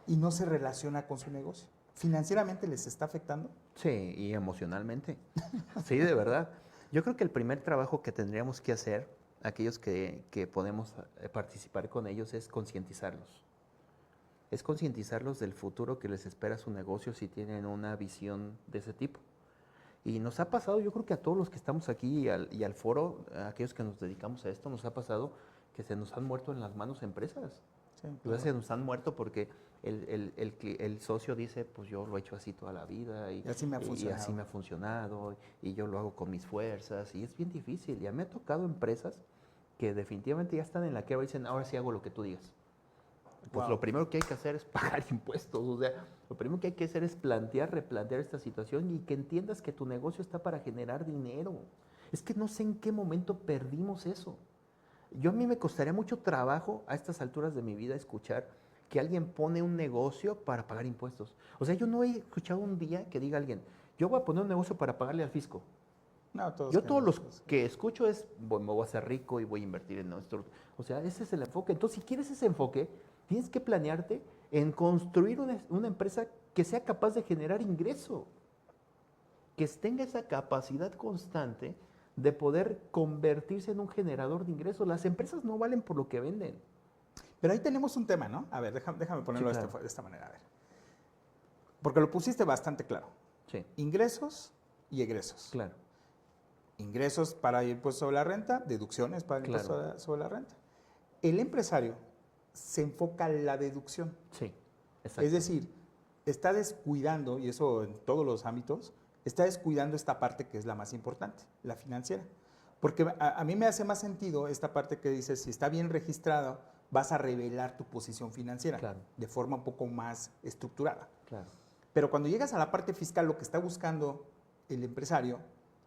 [SPEAKER 1] y no se relaciona con su negocio? ¿Financieramente les está afectando?
[SPEAKER 3] Sí, y emocionalmente. Sí, de verdad. Yo creo que el primer trabajo que tendríamos que hacer, aquellos que podemos participar con ellos, es concientizarlos. Es concientizarlos del futuro que les espera su negocio si tienen una visión de ese tipo. Y nos ha pasado, yo creo que a todos los que estamos aquí y al foro, a aquellos que nos dedicamos a esto, nos ha pasado que se nos han muerto en las manos empresas.
[SPEAKER 1] Sí,
[SPEAKER 3] A veces se nos han muerto porque el socio dice, pues yo lo he hecho así toda la vida y
[SPEAKER 1] así me ha funcionado.
[SPEAKER 3] y así me ha funcionado y yo lo hago con mis fuerzas y es bien difícil. Ya me ha tocado empresas que definitivamente ya están en la quiebra y dicen, ahora sí hago lo que tú digas. Pues
[SPEAKER 1] Wow.
[SPEAKER 3] lo primero que hay que hacer es pagar impuestos, o sea, lo primero que hay que hacer es replantear esta situación y que entiendas que tu negocio está para generar dinero. Es que no sé en qué momento perdimos eso. A mí me costaría mucho trabajo a estas alturas de mi vida escuchar que alguien pone un negocio para pagar impuestos. O sea, yo no he escuchado un día que diga alguien, yo voy a poner un negocio para pagarle al fisco.
[SPEAKER 1] No,
[SPEAKER 3] Yo todos los que escucho es, bueno, me voy a hacer rico y voy a invertir en nuestro... O sea, ese es el enfoque. Entonces, si quieres ese enfoque, tienes que planearte en construir una empresa que sea capaz de generar ingreso, que tenga esa capacidad constante de poder convertirse en un generador de ingresos. Las empresas no valen por lo que venden.
[SPEAKER 1] Pero ahí tenemos un tema, ¿no? A ver, déjame ponerlo
[SPEAKER 3] Sí, claro.
[SPEAKER 1] de esta manera. A ver. Porque lo pusiste bastante claro.
[SPEAKER 3] Sí,
[SPEAKER 1] Ingresos y egresos.
[SPEAKER 3] claro.
[SPEAKER 1] Ingresos para el impuesto sobre la renta, deducciones para el impuesto sobre la renta. El empresario se enfoca en la deducción.
[SPEAKER 3] Sí, exacto.
[SPEAKER 1] Es decir, está descuidando, y eso en todos los ámbitos, está descuidando esta parte que es la más importante, la financiera. Porque a mí me hace más sentido esta parte que dice, si está bien registrado, vas a revelar tu posición financiera
[SPEAKER 3] Claro.
[SPEAKER 1] de forma un poco más estructurada.
[SPEAKER 3] Claro.
[SPEAKER 1] Pero cuando llegas a la parte fiscal, lo que está buscando el empresario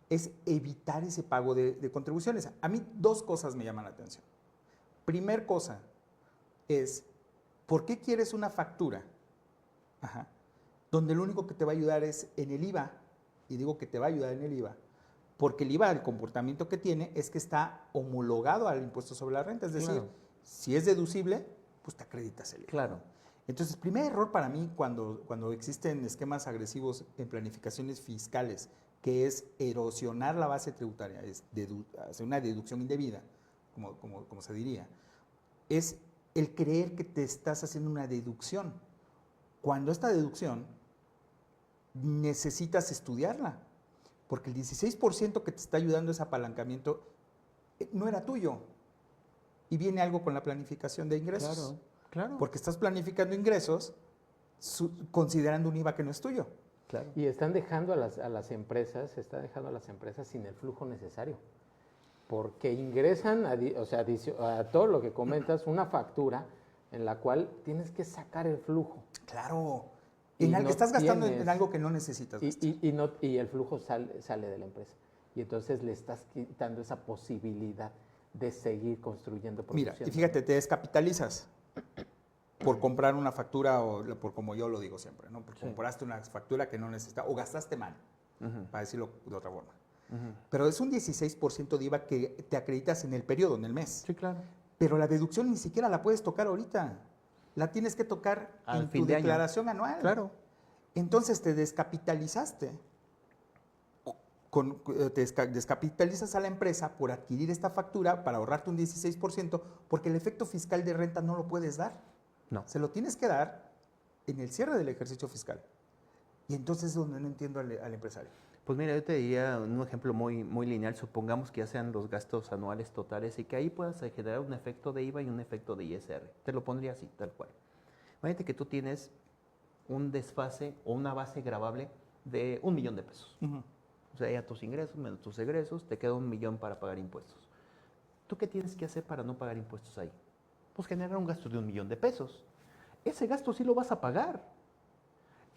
[SPEAKER 1] es evitar ese pago de contribuciones. A mí dos cosas me llaman la atención. Primer cosa es, ¿por qué quieres una factura? Ajá, donde lo único que te va a ayudar es en el IVA, y digo que te va a ayudar en el IVA, porque el IVA, el comportamiento que tiene es que está homologado al impuesto sobre la renta, es decir,
[SPEAKER 3] Claro.
[SPEAKER 1] si es deducible, pues te acreditas el IVA.
[SPEAKER 3] Claro.
[SPEAKER 1] Entonces, primer error para mí cuando existen esquemas agresivos en planificaciones fiscales que es erosionar la base tributaria, es hacer una deducción indebida, como se diría, es el creer que te estás haciendo una deducción, cuando esta deducción necesitas estudiarla, porque el 16% que te está ayudando ese apalancamiento no era tuyo, y viene algo con la planificación de ingresos.
[SPEAKER 3] Claro, claro.
[SPEAKER 1] Porque estás planificando ingresos considerando un IVA que no es tuyo.
[SPEAKER 3] Claro.
[SPEAKER 2] Y están dejando a las empresas, sin el flujo necesario. Porque ingresan, a todo lo que comentas, una factura en la cual tienes que sacar el flujo.
[SPEAKER 1] Claro.
[SPEAKER 2] Estás
[SPEAKER 1] gastando en algo que no necesitas.
[SPEAKER 2] Y el flujo sale de la empresa. Y entonces le estás quitando esa posibilidad de seguir construyendo producción.
[SPEAKER 1] Mira, y fíjate, te descapitalizas por comprar una factura o por como yo lo digo siempre, ¿no? Porque compraste una factura que no necesitas o gastaste mal, para decirlo de otra forma. Pero es un 16% de IVA que te acreditas en el periodo, en el mes.
[SPEAKER 3] Sí, claro.
[SPEAKER 1] Pero la deducción ni siquiera la puedes tocar ahorita. La tienes que tocar
[SPEAKER 3] Al
[SPEAKER 1] en
[SPEAKER 3] fin
[SPEAKER 1] tu
[SPEAKER 3] de año.
[SPEAKER 1] declaración anual.
[SPEAKER 3] Claro.
[SPEAKER 1] Entonces te descapitalizaste. Descapitalizas a la empresa por adquirir esta factura para ahorrarte un 16%, porque el efecto fiscal de renta no lo puedes dar.
[SPEAKER 3] No.
[SPEAKER 1] Se lo tienes que dar en el cierre del ejercicio fiscal. Y entonces es donde no entiendo al empresario.
[SPEAKER 3] Pues mira, yo te diría un ejemplo muy, muy lineal. Supongamos que ya sean los gastos anuales totales y que ahí puedas generar un efecto de IVA y un efecto de ISR. Te lo pondría así, tal cual. Imagínate que tú tienes un desfase o una base gravable de $1,000,000. O sea, ya tus ingresos menos tus egresos, te queda $1,000,000 para pagar impuestos. ¿Tú qué tienes que hacer para no pagar impuestos ahí? Pues generar un gasto de $1,000,000. Ese gasto sí lo vas a pagar.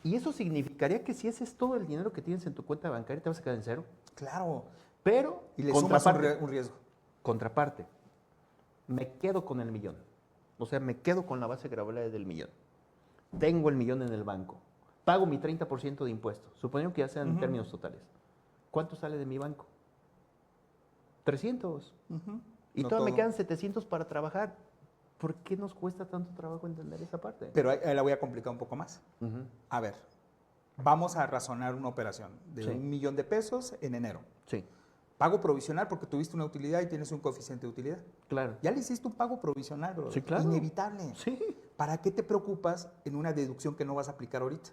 [SPEAKER 3] Y eso significaría que si ese es todo el dinero que tienes en tu cuenta bancaria, te vas a quedar en cero.
[SPEAKER 1] Claro.
[SPEAKER 3] Pero,
[SPEAKER 1] Y le sumas un riesgo.
[SPEAKER 3] Contraparte, me quedo con el millón. O sea, me quedo con la base gravable del millón. Tengo el millón en el banco. Pago mi 30% de impuestos. Suponiendo que ya sean en términos totales. ¿Cuánto sale de mi banco? 300. Y
[SPEAKER 1] No
[SPEAKER 3] todavía me
[SPEAKER 1] todo.
[SPEAKER 3] quedan 700 para trabajar. ¿Por qué nos cuesta tanto trabajo entender esa parte?
[SPEAKER 1] Pero ahí la voy a complicar un poco más. A ver, vamos a razonar una operación de
[SPEAKER 3] Sí.
[SPEAKER 1] $1,000,000 en enero.
[SPEAKER 3] Sí,
[SPEAKER 1] Pago provisional porque tuviste una utilidad y tienes un coeficiente de utilidad.
[SPEAKER 3] claro.
[SPEAKER 1] Ya le hiciste un pago provisional, bro.
[SPEAKER 3] Sí, claro.
[SPEAKER 1] Inevitable.
[SPEAKER 3] Sí.
[SPEAKER 1] ¿Para qué te preocupas en una deducción que no vas a aplicar ahorita?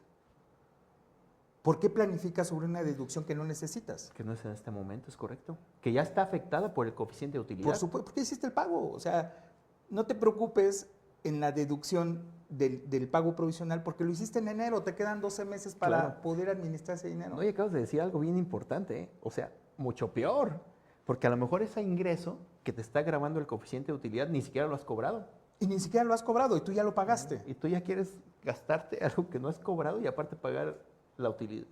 [SPEAKER 1] ¿Por qué planificas sobre una deducción que no necesitas?
[SPEAKER 3] Que no es en este momento, es correcto. Que ya está afectada por el coeficiente de utilidad.
[SPEAKER 1] Por supuesto, ¿por qué hiciste el pago? O sea, no te preocupes en la deducción del pago provisional porque lo hiciste en enero, te quedan 12 meses para
[SPEAKER 3] Claro.
[SPEAKER 1] poder administrar ese dinero.
[SPEAKER 3] Oye, acabas de decir algo bien importante, ¿eh? O sea, mucho peor. Porque a lo mejor ese ingreso que te está grabando el coeficiente de utilidad ni siquiera lo has cobrado.
[SPEAKER 1] Y ni siquiera lo has cobrado y tú ya lo pagaste.
[SPEAKER 3] Y tú ya quieres gastarte algo que no has cobrado y aparte pagar la utilidad,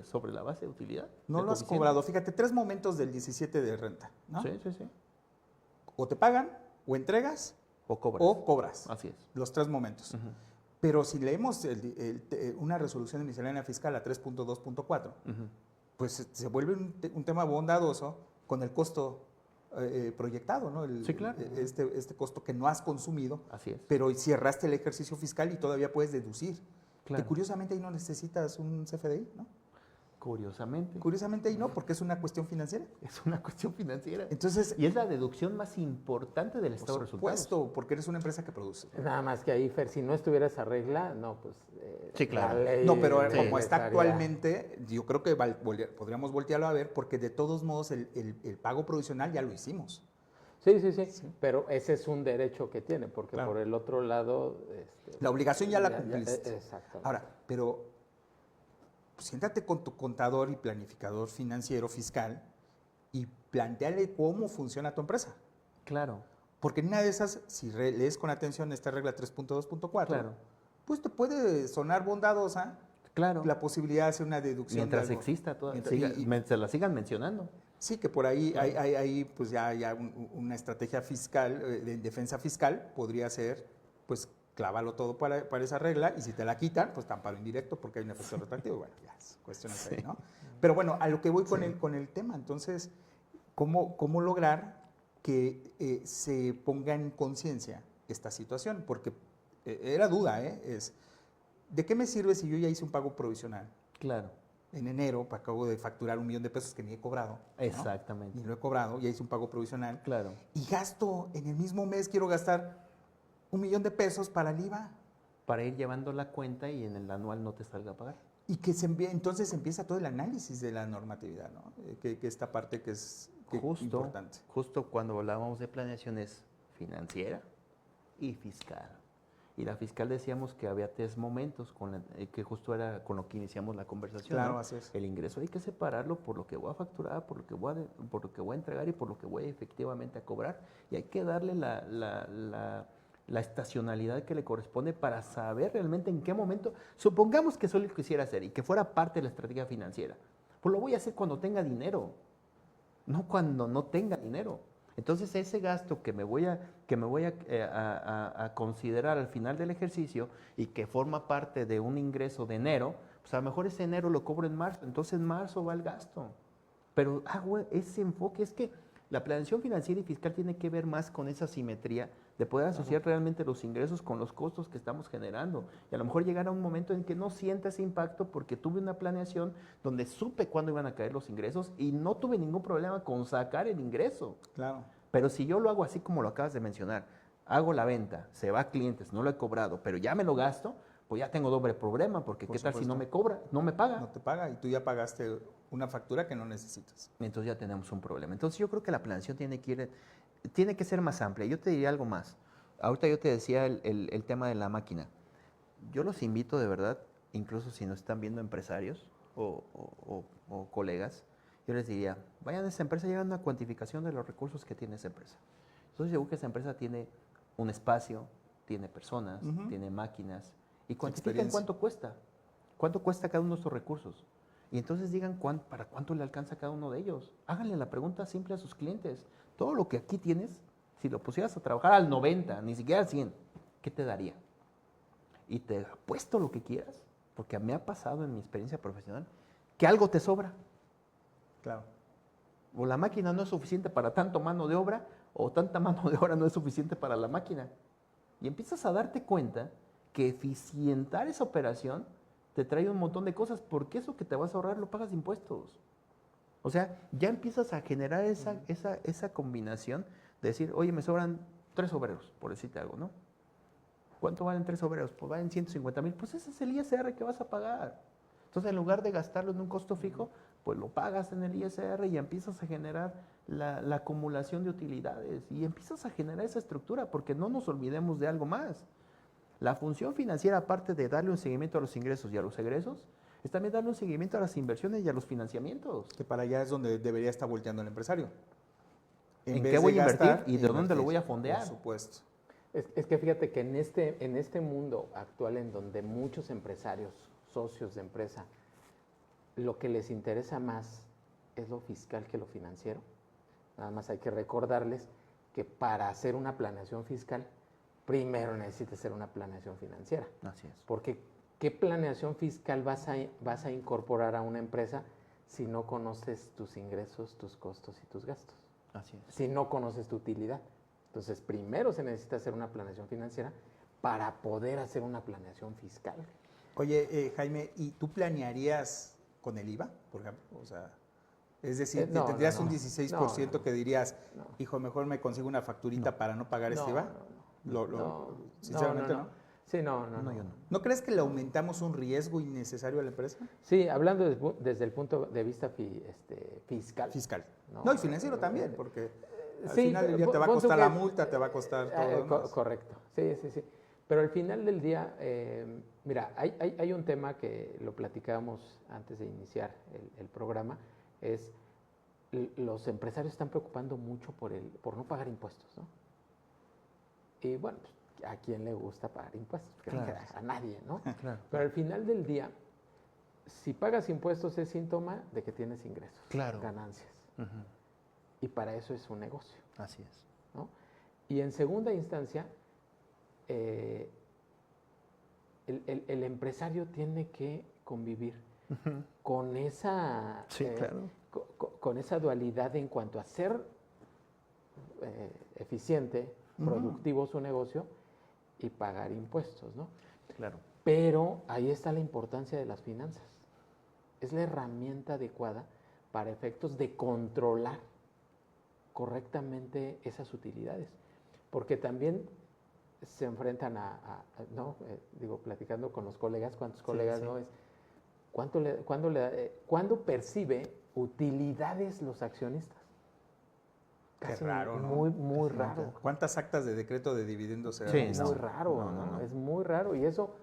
[SPEAKER 3] sobre la base de utilidad.
[SPEAKER 1] No
[SPEAKER 3] del
[SPEAKER 1] lo has
[SPEAKER 3] coeficiente.
[SPEAKER 1] cobrado. Fíjate, 3 momentos del 17 de renta, ¿no?
[SPEAKER 3] Sí, sí, sí.
[SPEAKER 1] O te pagan, o entregas,
[SPEAKER 3] O cobras.
[SPEAKER 1] o cobras.
[SPEAKER 3] Así es.
[SPEAKER 1] Los 3 momentos. Pero si leemos una resolución de miscelánea fiscal a 3.2.4, pues se vuelve un tema bondadoso con el costo proyectado, ¿no?
[SPEAKER 3] Sí, claro.
[SPEAKER 1] Este costo que no has consumido,
[SPEAKER 3] Así es.
[SPEAKER 1] pero cerraste el ejercicio fiscal y todavía puedes deducir.
[SPEAKER 3] Claro.
[SPEAKER 1] Que curiosamente ahí no necesitas un CFDI, ¿no?
[SPEAKER 3] Curiosamente.
[SPEAKER 1] Curiosamente ahí no, porque es una cuestión financiera.
[SPEAKER 3] Es una cuestión financiera.
[SPEAKER 1] Entonces,
[SPEAKER 3] Y es la deducción más importante del estado de
[SPEAKER 1] por
[SPEAKER 3] resultados.
[SPEAKER 1] supuesto, porque eres una empresa que produce.
[SPEAKER 2] Nada más que ahí, Fer, si no estuviera esa regla, no, pues...
[SPEAKER 3] Sí, claro.
[SPEAKER 2] la ley
[SPEAKER 1] No, pero
[SPEAKER 3] Sí.
[SPEAKER 1] como está
[SPEAKER 2] estaría-
[SPEAKER 1] actualmente, yo creo que podríamos voltearlo a ver porque de todos modos el pago provisional ya lo hicimos.
[SPEAKER 2] Sí, pero ese es un derecho que tiene, porque
[SPEAKER 1] Claro.
[SPEAKER 2] por el otro lado...
[SPEAKER 1] La obligación ya la cumpliste.
[SPEAKER 2] Exacto.
[SPEAKER 1] Ahora, pero pues, siéntate con tu contador y planificador financiero fiscal y planteale cómo funciona tu empresa.
[SPEAKER 3] Claro.
[SPEAKER 1] Porque en una de esas, si lees con atención esta regla 3.2.4,
[SPEAKER 3] Claro.
[SPEAKER 1] pues te puede sonar bondadosa
[SPEAKER 3] Claro.
[SPEAKER 1] la posibilidad de hacer una deducción.
[SPEAKER 3] Mientras
[SPEAKER 1] de algo.
[SPEAKER 3] exista toda,
[SPEAKER 1] Mientras-
[SPEAKER 3] se la sigan mencionando.
[SPEAKER 1] Sí, que por ahí hay pues ya una estrategia fiscal, de defensa fiscal, podría ser, pues clávalo todo para esa regla y si te la quitan, pues amparo indirecto porque hay un efecto retroactivo. Bueno, ya, es cuestiones ahí, ¿no? Pero bueno, a lo que voy con el tema, entonces, ¿cómo lograr que se ponga en conciencia esta situación? Porque era duda, es, ¿de qué me sirve si yo ya hice un pago provisional?
[SPEAKER 3] Claro.
[SPEAKER 1] en enero, acabo de facturar 1 millón de pesos que ni he cobrado. ¿no?
[SPEAKER 3] Exactamente.
[SPEAKER 1] Ni lo he cobrado, ya hice un pago provisional.
[SPEAKER 3] Claro.
[SPEAKER 1] Y gasto, en el mismo mes quiero gastar 1 millón de pesos para el IVA.
[SPEAKER 3] Para ir llevando la cuenta y en el anual no te salga a pagar.
[SPEAKER 1] Y que entonces empieza todo el análisis de la normatividad, ¿no? Que esta parte que es importante.
[SPEAKER 3] Justo cuando hablábamos de planeación es financiera y fiscal. Y la fiscal decíamos que había 3 momentos, que justo era con lo que iniciamos la conversación.
[SPEAKER 1] Claro,
[SPEAKER 3] ¿no?
[SPEAKER 1] así es.
[SPEAKER 3] El ingreso hay que separarlo por lo que voy a facturar, por lo que voy a entregar y por lo que voy efectivamente a cobrar. Y hay que darle la estacionalidad que le corresponde para saber realmente en qué momento. Supongamos que eso lo quisiera hacer y que fuera parte de la estrategia financiera. Pues lo voy a hacer cuando tenga dinero, no cuando no tenga dinero. Entonces ese gasto que me voy a considerar al final del ejercicio y que forma parte de un ingreso de enero, pues a lo mejor ese enero lo cobro en marzo, entonces en marzo va el gasto. Pero hago ese enfoque, es que la planeación financiera y fiscal tiene que ver más con esa simetría de poder asociar realmente los ingresos con los costos que estamos generando. Y a lo mejor llegar a un momento en que no sienta ese impacto porque tuve una planeación donde supe cuándo iban a caer los ingresos y no tuve ningún problema con sacar el ingreso.
[SPEAKER 1] Claro.
[SPEAKER 3] Pero si yo lo hago así como lo acabas de mencionar, hago la venta, se va a clientes, no lo he cobrado, pero ya me lo gasto, pues ya tengo doble problema, porque ¿qué tal si no me cobra, no me paga?
[SPEAKER 1] No te paga y tú ya pagaste una factura que no necesitas.
[SPEAKER 3] Entonces ya tenemos un problema. Entonces yo creo que la planeación tiene que ser más amplia. Yo te diría algo más. Ahorita yo te decía el tema de la máquina. Yo los invito de verdad, incluso si nos están viendo empresarios o colegas, yo les diría, vayan a esa empresa y hagan una cuantificación de los recursos que tiene esa empresa. Entonces yo creo que esa empresa tiene un espacio, tiene personas, tiene máquinas, y cuantifiquen cuánto cuesta. ¿Cuánto cuesta cada uno de estos recursos? Y entonces digan para cuánto le alcanza cada uno de ellos. Háganle la pregunta simple a sus clientes. Todo lo que aquí tienes, si lo pusieras a trabajar al 90, ni siquiera al 100, ¿qué te daría? Y te apuesto lo que quieras, porque me ha pasado en mi experiencia profesional, que algo te sobra.
[SPEAKER 1] Claro.
[SPEAKER 3] O la máquina no es suficiente para tanto mano de obra, o tanta mano de obra no es suficiente para la máquina. Y empiezas a darte cuenta que eficientar esa operación te trae un montón de cosas, porque eso que te vas a ahorrar lo pagas de impuestos. O sea, ya empiezas a generar esa combinación de decir, oye, me sobran 3 obreros, por decirte algo, ¿no? ¿Cuánto valen 3 obreros? Pues valen 150,000, pues ese es el ISR que vas a pagar. Entonces, en lugar de gastarlo en un costo fijo, pues lo pagas en el ISR y empiezas a generar la acumulación de utilidades y empiezas a generar esa estructura, porque no nos olvidemos de algo más. La función financiera, aparte de darle un seguimiento a los ingresos y a los egresos, es también darle un seguimiento a las inversiones y a los financiamientos.
[SPEAKER 1] Que para allá es donde debería estar volteando el empresario.
[SPEAKER 3] ¿En qué voy a invertir y de dónde lo voy a fondear?
[SPEAKER 1] Por supuesto.
[SPEAKER 2] Es que fíjate que en este mundo actual en donde muchos empresarios, socios de empresa, lo que les interesa más es lo fiscal que lo financiero. Nada más hay que recordarles que para hacer una planeación fiscal, primero necesitas hacer una planeación financiera.
[SPEAKER 3] Así es.
[SPEAKER 2] Porque ¿qué planeación fiscal vas a incorporar a una empresa si no conoces tus ingresos, tus costos y tus gastos?
[SPEAKER 3] Así es.
[SPEAKER 2] Si no conoces tu utilidad. Entonces, primero se necesita hacer una planeación financiera para poder hacer una planeación fiscal.
[SPEAKER 1] Oye, Jaime, ¿y tú planearías con el IVA, por ejemplo? O sea, es decir, ¿tendrías un 16% que dirías, hijo, mejor me consigo una facturita para no pagar este IVA? Sinceramente, ¿no?
[SPEAKER 2] Sí, no.
[SPEAKER 3] Yo no.
[SPEAKER 1] ¿No crees que le aumentamos un riesgo innecesario a la empresa?
[SPEAKER 2] Sí, hablando desde el punto de vista fiscal.
[SPEAKER 1] Fiscal. No, y financiero también, porque al
[SPEAKER 2] sí,
[SPEAKER 1] final del día te va a costar la multa, te va a costar todo lo demás.
[SPEAKER 2] Correcto, sí. Pero al final del día, mira, hay un tema que lo platicábamos antes de iniciar el programa, es los empresarios están preocupando mucho por no pagar impuestos, ¿no? Y bueno, pues, ¿a quién le gusta pagar impuestos?
[SPEAKER 3] Claro.
[SPEAKER 2] A nadie, ¿no?
[SPEAKER 3] Claro.
[SPEAKER 2] Pero al final del día, si pagas impuestos es síntoma de que tienes ingresos,
[SPEAKER 3] Claro.
[SPEAKER 2] ganancias.
[SPEAKER 3] Uh-huh.
[SPEAKER 2] Y para eso es un negocio,
[SPEAKER 3] Así es.
[SPEAKER 2] ¿no? Y en segunda instancia, el empresario tiene que convivir con esa,
[SPEAKER 3] claro.
[SPEAKER 2] con esa dualidad en cuanto a ser eficiente, productivo su negocio y pagar impuestos, ¿no?
[SPEAKER 3] Claro.
[SPEAKER 2] Pero ahí está la importancia de las finanzas, es la herramienta adecuada para efectos de controlar correctamente esas utilidades. Porque también se enfrentan ¿no? Digo, platicando con los colegas, ¿cuántos colegas no es? ¿Cuándo percibe utilidades los accionistas?
[SPEAKER 1] Qué raro, ¿no?
[SPEAKER 2] Muy raro.
[SPEAKER 1] ¿Cuántas actas de decreto de dividendos se han
[SPEAKER 3] Sí,
[SPEAKER 1] visto?
[SPEAKER 2] Muy raro,
[SPEAKER 3] No.
[SPEAKER 2] Es muy raro. Y eso,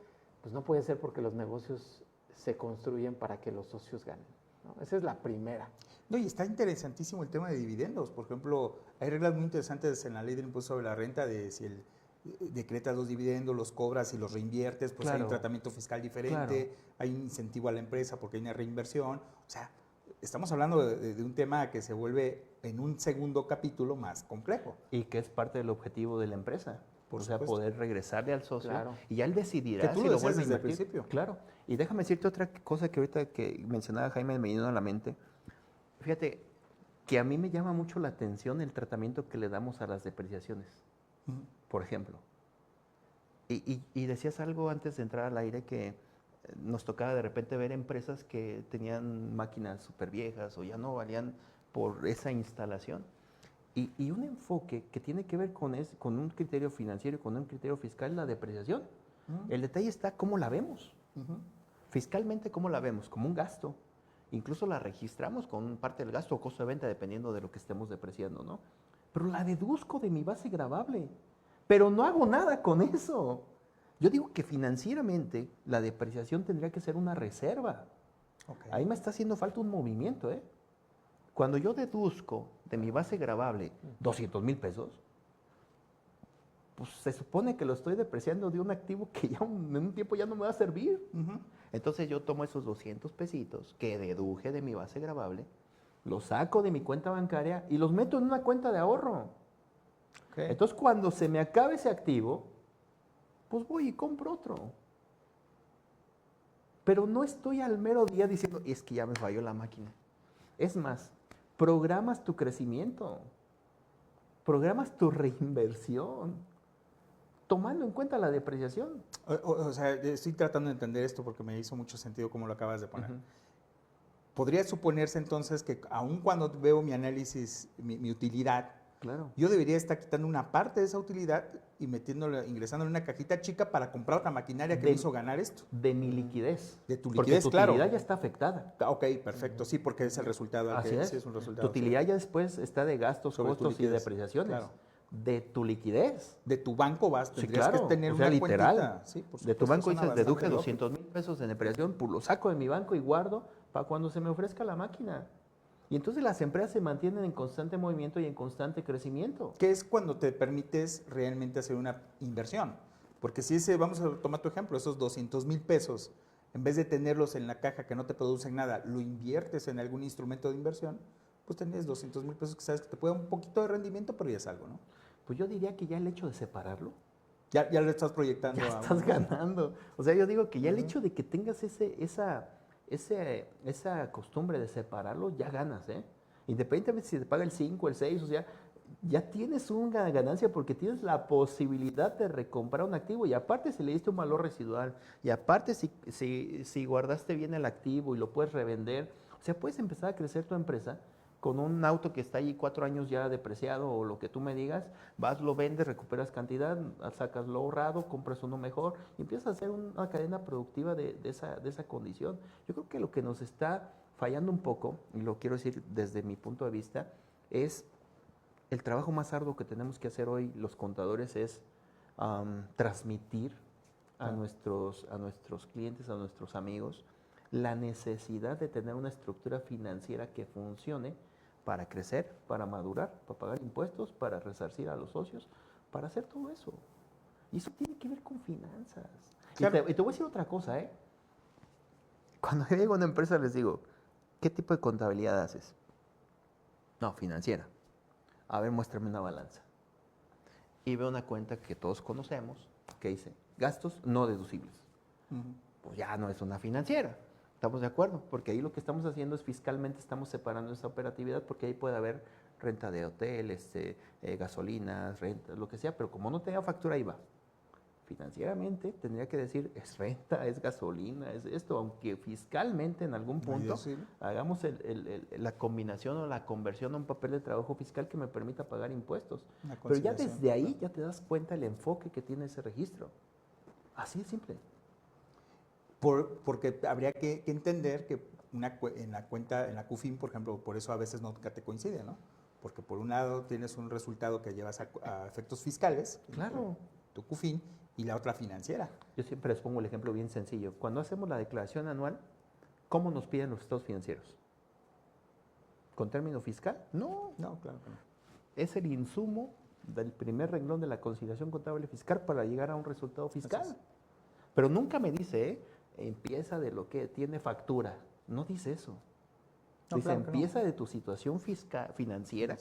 [SPEAKER 2] pues no puede ser porque los negocios se construyen para que los socios ganen, ¿no? Esa es la primera.
[SPEAKER 1] No, y está interesantísimo el tema de dividendos. Por ejemplo, hay reglas muy interesantes en la ley del impuesto sobre la renta de si decretas los dividendos, los cobras y los reinviertes, pues hay un tratamiento fiscal diferente, hay un incentivo a la empresa porque hay una reinversión. O sea, estamos hablando de un tema que se vuelve en un segundo capítulo más complejo.
[SPEAKER 3] Y que es parte del objetivo de la empresa.
[SPEAKER 1] Por
[SPEAKER 3] o sea,
[SPEAKER 1] supuesto.
[SPEAKER 3] poder regresarle al socio
[SPEAKER 2] Claro.
[SPEAKER 3] y ya él decidirá
[SPEAKER 1] Que tú
[SPEAKER 3] si
[SPEAKER 1] lo
[SPEAKER 3] lo
[SPEAKER 1] decías
[SPEAKER 3] vuelve a
[SPEAKER 1] desde el
[SPEAKER 3] invertir.
[SPEAKER 1] principio.
[SPEAKER 3] Claro. Y déjame decirte otra cosa que ahorita que mencionaba Jaime me vino a la mente. Fíjate que a mí me llama mucho la atención el tratamiento que le damos a las depreciaciones, por ejemplo. Y decías algo antes de entrar al aire que nos tocaba de repente ver empresas que tenían máquinas súper viejas o ya no valían por esa instalación. Y un enfoque que tiene que ver con un criterio financiero y con un criterio fiscal, la depreciación. El detalle está cómo la vemos. Fiscalmente, ¿cómo la vemos? Como un gasto. Incluso la registramos con parte del gasto o costo de venta, dependiendo de lo que estemos depreciando, ¿no? Pero la deduzco de mi base gravable. Pero no hago nada con eso. Yo digo que financieramente la depreciación tendría que ser una reserva.
[SPEAKER 1] Okay.
[SPEAKER 3] Ahí me está haciendo falta un movimiento, ¿eh? Cuando yo deduzco de mi base gravable 200,000 pesos, pues se supone que lo estoy depreciando de un activo que ya en un tiempo ya no me va a servir. Entonces yo tomo esos 200 pesitos que deduje de mi base gravable, los saco de mi cuenta bancaria y los meto en una cuenta de ahorro.
[SPEAKER 1] Okay.
[SPEAKER 3] Entonces cuando se me acabe ese activo, pues voy y compro otro. Pero no estoy al mero día diciendo, es que ya me falló la máquina. Es más, programas tu crecimiento, programas tu reinversión, tomando en cuenta la depreciación.
[SPEAKER 1] O sea, estoy tratando de entender esto porque me hizo mucho sentido como lo acabas de poner. Podría suponerse entonces que aun cuando veo mi análisis, mi utilidad,
[SPEAKER 3] Claro.
[SPEAKER 1] yo debería estar quitando una parte de esa utilidad y ingresándole en una cajita chica para comprar otra maquinaria que me hizo ganar esto.
[SPEAKER 3] De mi liquidez.
[SPEAKER 1] De tu
[SPEAKER 3] Porque
[SPEAKER 1] liquidez,
[SPEAKER 3] tu
[SPEAKER 1] claro.
[SPEAKER 3] utilidad ya está afectada.
[SPEAKER 1] Ok, perfecto. Sí, porque es el resultado.
[SPEAKER 3] Así es.
[SPEAKER 1] Sí, es un resultado.
[SPEAKER 3] Tu utilidad ya después está de gastos,
[SPEAKER 1] Sobre tu
[SPEAKER 3] costos y
[SPEAKER 1] liquidez.
[SPEAKER 3] depreciaciones.
[SPEAKER 1] Claro.
[SPEAKER 3] De tu liquidez.
[SPEAKER 1] De tu banco
[SPEAKER 3] Sí,
[SPEAKER 1] tendrías
[SPEAKER 3] claro.
[SPEAKER 1] que tener
[SPEAKER 3] O sea,
[SPEAKER 1] una
[SPEAKER 3] literal.
[SPEAKER 1] cuentita. Sí, por
[SPEAKER 3] De tu
[SPEAKER 1] supuesto,
[SPEAKER 3] banco
[SPEAKER 1] suena
[SPEAKER 3] dices,
[SPEAKER 1] bastante
[SPEAKER 3] deduje
[SPEAKER 1] lógico.
[SPEAKER 3] 200,000 pesos en depreciación, pues lo saco de mi banco y guardo para cuando se me ofrezca la máquina. Y entonces las empresas se mantienen en constante movimiento y en constante crecimiento.
[SPEAKER 1] ¿Qué es cuando te permites realmente hacer una inversión? Porque si vamos a tomar tu ejemplo, esos 200,000 pesos, en vez de tenerlos en la caja que no te producen nada, lo inviertes en algún instrumento de inversión, pues tenés 200,000 pesos que sabes que te puede dar un poquito de rendimiento, pero ya es algo, ¿no?
[SPEAKER 3] Pues yo diría que ya el hecho de separarlo,
[SPEAKER 1] Ya lo estás proyectando.
[SPEAKER 3] ya estás ganando. O sea, yo digo que ya el hecho de que tengas esa costumbre de separarlo, ya ganas, ¿eh? Independientemente si te paga el 5, el 6, o sea, ya tienes una ganancia porque tienes la posibilidad de recomprar un activo y aparte si le diste un valor residual y aparte si guardaste bien el activo y lo puedes revender, o sea, puedes empezar a crecer tu empresa con un auto que está allí 4 años ya depreciado o lo que tú me digas, vas, lo vendes, recuperas cantidad, sacas lo ahorrado, compras uno mejor y empiezas a hacer una cadena productiva de esa condición. Yo creo que lo que nos está fallando un poco, y lo quiero decir desde mi punto de vista, es el trabajo más arduo que tenemos que hacer hoy los contadores es transmitir a nuestros clientes, a nuestros amigos, la necesidad de tener una estructura financiera que funcione para crecer, para madurar, para pagar impuestos, para resarcir a los socios, para hacer todo eso. Y eso tiene que ver con finanzas.
[SPEAKER 1] Claro.
[SPEAKER 3] Y te voy a decir otra cosa, ¿eh? Cuando yo llego a una empresa les digo, ¿qué tipo de contabilidad haces? No, financiera. A ver, muéstrame una balanza. Y veo una cuenta que todos conocemos, que dice, gastos no deducibles. Pues ya no es una financiera. ¿Estamos de acuerdo? Porque ahí lo que estamos haciendo es fiscalmente estamos separando esa operatividad porque ahí puede haber renta de hotel, gasolinas, renta, lo que sea, pero como no tenga factura, ahí va. Financieramente tendría que decir, es renta, es gasolina, es esto, aunque fiscalmente en algún punto hagamos la combinación o la conversión a un papel de trabajo fiscal que me permita pagar impuestos. Pero ya desde ahí ya te das cuenta el enfoque que tiene ese registro. Así de simple.
[SPEAKER 1] Porque habría que entender que en la cuenta, en la CUFIN, por ejemplo, por eso a veces nunca te coincide, ¿no? Porque por un lado tienes un resultado que llevas a efectos fiscales,
[SPEAKER 3] claro,
[SPEAKER 1] tu CUFIN, y la otra financiera.
[SPEAKER 3] Yo siempre les pongo el ejemplo bien sencillo. Cuando hacemos la declaración anual, ¿cómo nos piden los estados financieros? ¿Con término fiscal? No.
[SPEAKER 1] No, claro que no.
[SPEAKER 3] Es el insumo del primer renglón de la conciliación contable fiscal para llegar a un resultado fiscal. Pero nunca me dice, empieza de lo que tiene factura. No dice eso. No, dice, claro empieza de tu situación financiera,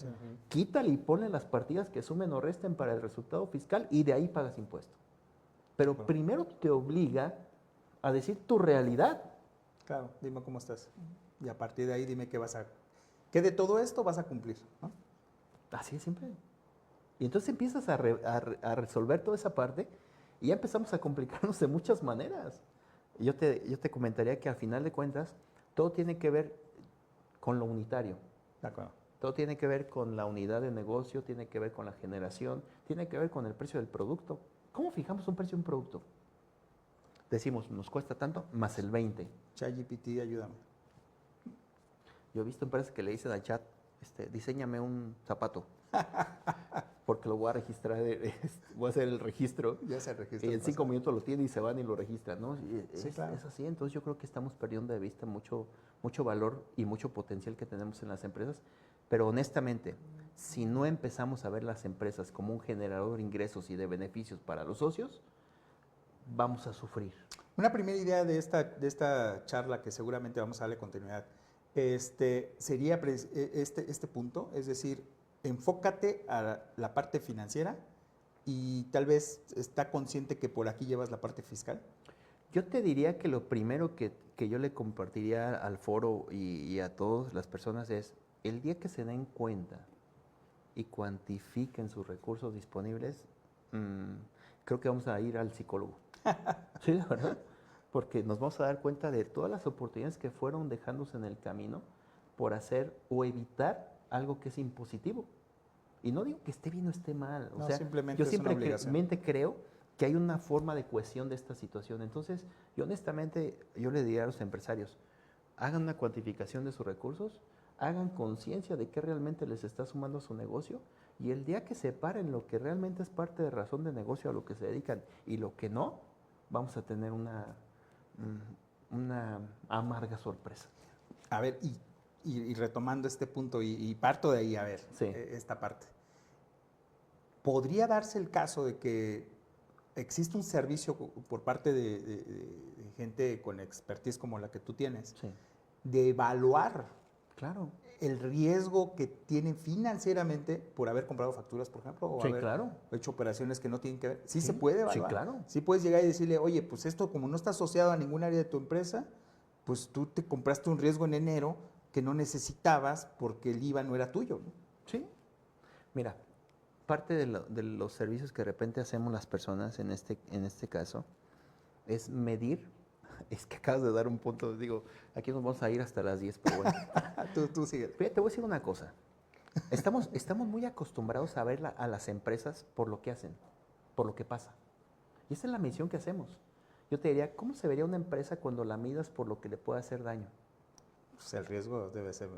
[SPEAKER 3] quítale y ponle las partidas que sumen o resten para el resultado fiscal y de ahí pagas impuesto. Pero primero te obliga a decir tu realidad.
[SPEAKER 1] Claro, dime cómo estás. Y a partir de ahí dime qué de todo esto vas a cumplir, ¿no?
[SPEAKER 3] Así es simple. Y entonces empiezas a resolver toda esa parte y ya empezamos a complicarnos de muchas maneras. Yo te comentaría que al final de cuentas todo tiene que ver con lo unitario.
[SPEAKER 1] De acuerdo.
[SPEAKER 3] Todo tiene que ver con la unidad de negocio, tiene que ver con la generación, tiene que ver con el precio del producto. ¿Cómo fijamos un precio de un producto? Decimos, nos cuesta tanto, más el 20.
[SPEAKER 1] ChatGPT, ayúdame.
[SPEAKER 3] Yo he visto empresas que le dicen al chat, diséñame un zapato. Porque lo voy a registrar, voy a hacer el registro.
[SPEAKER 1] Ya se registra.
[SPEAKER 3] Y en 5 minutos lo tiene y se van y lo registran, ¿no?
[SPEAKER 1] Claro.
[SPEAKER 3] Es así, entonces yo creo que estamos perdiendo de vista mucho valor y mucho potencial que tenemos en las empresas. Pero honestamente, si no empezamos a ver las empresas como un generador de ingresos y de beneficios para los socios, vamos a sufrir.
[SPEAKER 1] Una primera idea de esta charla que seguramente vamos a darle continuidad, sería este punto, es decir, enfócate a la parte financiera y tal vez está consciente que por aquí llevas la parte fiscal.
[SPEAKER 3] Yo te diría que lo primero que yo le compartiría al foro y a todas las personas es, el día que se den cuenta y cuantifiquen sus recursos disponibles, creo que vamos a ir al psicólogo. Sí, la verdad. Porque nos vamos a dar cuenta de todas las oportunidades que fueron dejándose en el camino por hacer o evitar algo que es impositivo. Y no digo que esté bien o esté mal. O sea,
[SPEAKER 1] simplemente
[SPEAKER 3] yo simplemente creo que hay una forma de cohesión de esta situación. Entonces, yo honestamente, yo le diría a los empresarios, hagan una cuantificación de sus recursos, hagan conciencia de qué realmente les está sumando a su negocio y el día que separen lo que realmente es parte de razón de negocio a lo que se dedican y lo que no, vamos a tener una amarga sorpresa.
[SPEAKER 1] A ver, y retomando este punto y parto de ahí, a ver, esta parte. ¿Podría darse el caso de que existe un servicio por parte de gente con expertise como la que tú tienes, de evaluar el riesgo que tienen financieramente por haber comprado facturas, por ejemplo, o haber hecho operaciones que no tienen que ver? Sí, se puede evaluar.
[SPEAKER 3] Sí, claro.
[SPEAKER 1] Sí puedes llegar y decirle, oye, pues esto como no está asociado a ningún área de tu empresa, pues tú te compraste un riesgo en enero que no necesitabas porque el IVA no era tuyo, ¿no?
[SPEAKER 3] Sí. Mira, parte de los servicios que de repente hacemos las personas en este caso es medir. Es que acabas de dar un punto, digo, aquí nos vamos a ir hasta las 10, pero bueno.
[SPEAKER 1] Tú sigue.
[SPEAKER 3] Fíjate, te voy a decir una cosa. Estamos muy acostumbrados a ver a las empresas por lo que hacen, por lo que pasa. Y esa es la medición que hacemos. Yo te diría, ¿cómo se vería una empresa cuando la midas por lo que le puede hacer daño?
[SPEAKER 1] Pues el riesgo debe ser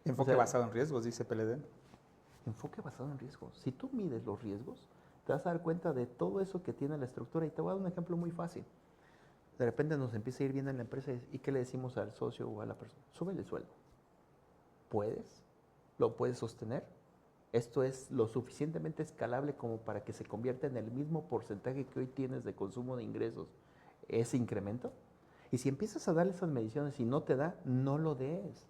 [SPEAKER 1] enfoque basado en riesgos, dice PLD.
[SPEAKER 3] Enfoque basado en riesgos. Si tú mides los riesgos, te vas a dar cuenta de todo eso que tiene la estructura. Y te voy a dar un ejemplo muy fácil. De repente nos empieza a ir bien en la empresa y ¿qué le decimos al socio o a la persona? Súbele el sueldo. ¿Puedes? ¿Lo puedes sostener? Esto es lo suficientemente escalable como para que se convierta en el mismo porcentaje que hoy tienes de consumo de ingresos, ese incremento. Y si empiezas a darle esas mediciones y no te da, no lo des.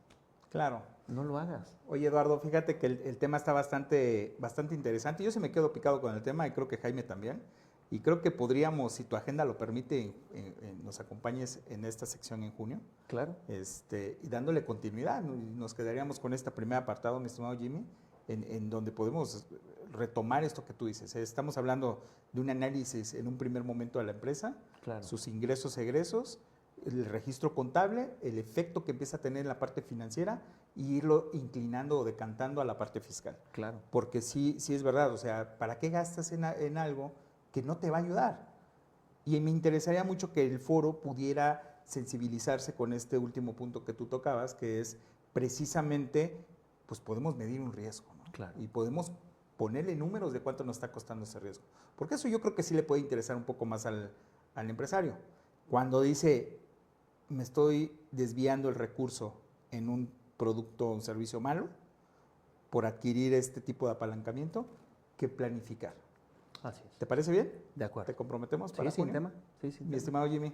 [SPEAKER 1] Claro.
[SPEAKER 3] No lo hagas.
[SPEAKER 1] Oye, Eduardo, fíjate que el tema está bastante interesante. Yo sí me quedo picado con el tema y creo que Jaime también. Y creo que podríamos, si tu agenda lo permite, nos acompañes en esta sección en junio.
[SPEAKER 3] Claro.
[SPEAKER 1] Y dándole continuidad. Nos quedaríamos con este primer apartado, mi estimado Jimmy, en donde podemos retomar esto que tú dices. Estamos hablando de un análisis en un primer momento de la empresa,
[SPEAKER 3] Claro.
[SPEAKER 1] sus ingresos, egresos, el registro contable, el efecto que empieza a tener en la parte financiera y irlo inclinando o decantando a la parte fiscal.
[SPEAKER 3] Claro.
[SPEAKER 1] Porque sí es verdad, o sea, ¿para qué gastas en algo que no te va a ayudar? Y me interesaría mucho que el foro pudiera sensibilizarse con este último punto que tú tocabas, que es precisamente, pues podemos medir un riesgo, ¿no?
[SPEAKER 3] Claro.
[SPEAKER 1] Y podemos ponerle números de cuánto nos está costando ese riesgo. Porque eso yo creo que sí le puede interesar un poco más al empresario. Cuando dice, me estoy desviando el recurso en un producto o un servicio malo por adquirir este tipo de apalancamiento, ¿qué planificar?
[SPEAKER 3] Así es.
[SPEAKER 1] ¿Te parece bien?
[SPEAKER 3] De acuerdo.
[SPEAKER 1] ¿Te comprometemos para
[SPEAKER 3] Sí, sin
[SPEAKER 1] junio?
[SPEAKER 3] tema. Sí, sin
[SPEAKER 1] Mi
[SPEAKER 3] tema.
[SPEAKER 1] estimado Jimmy,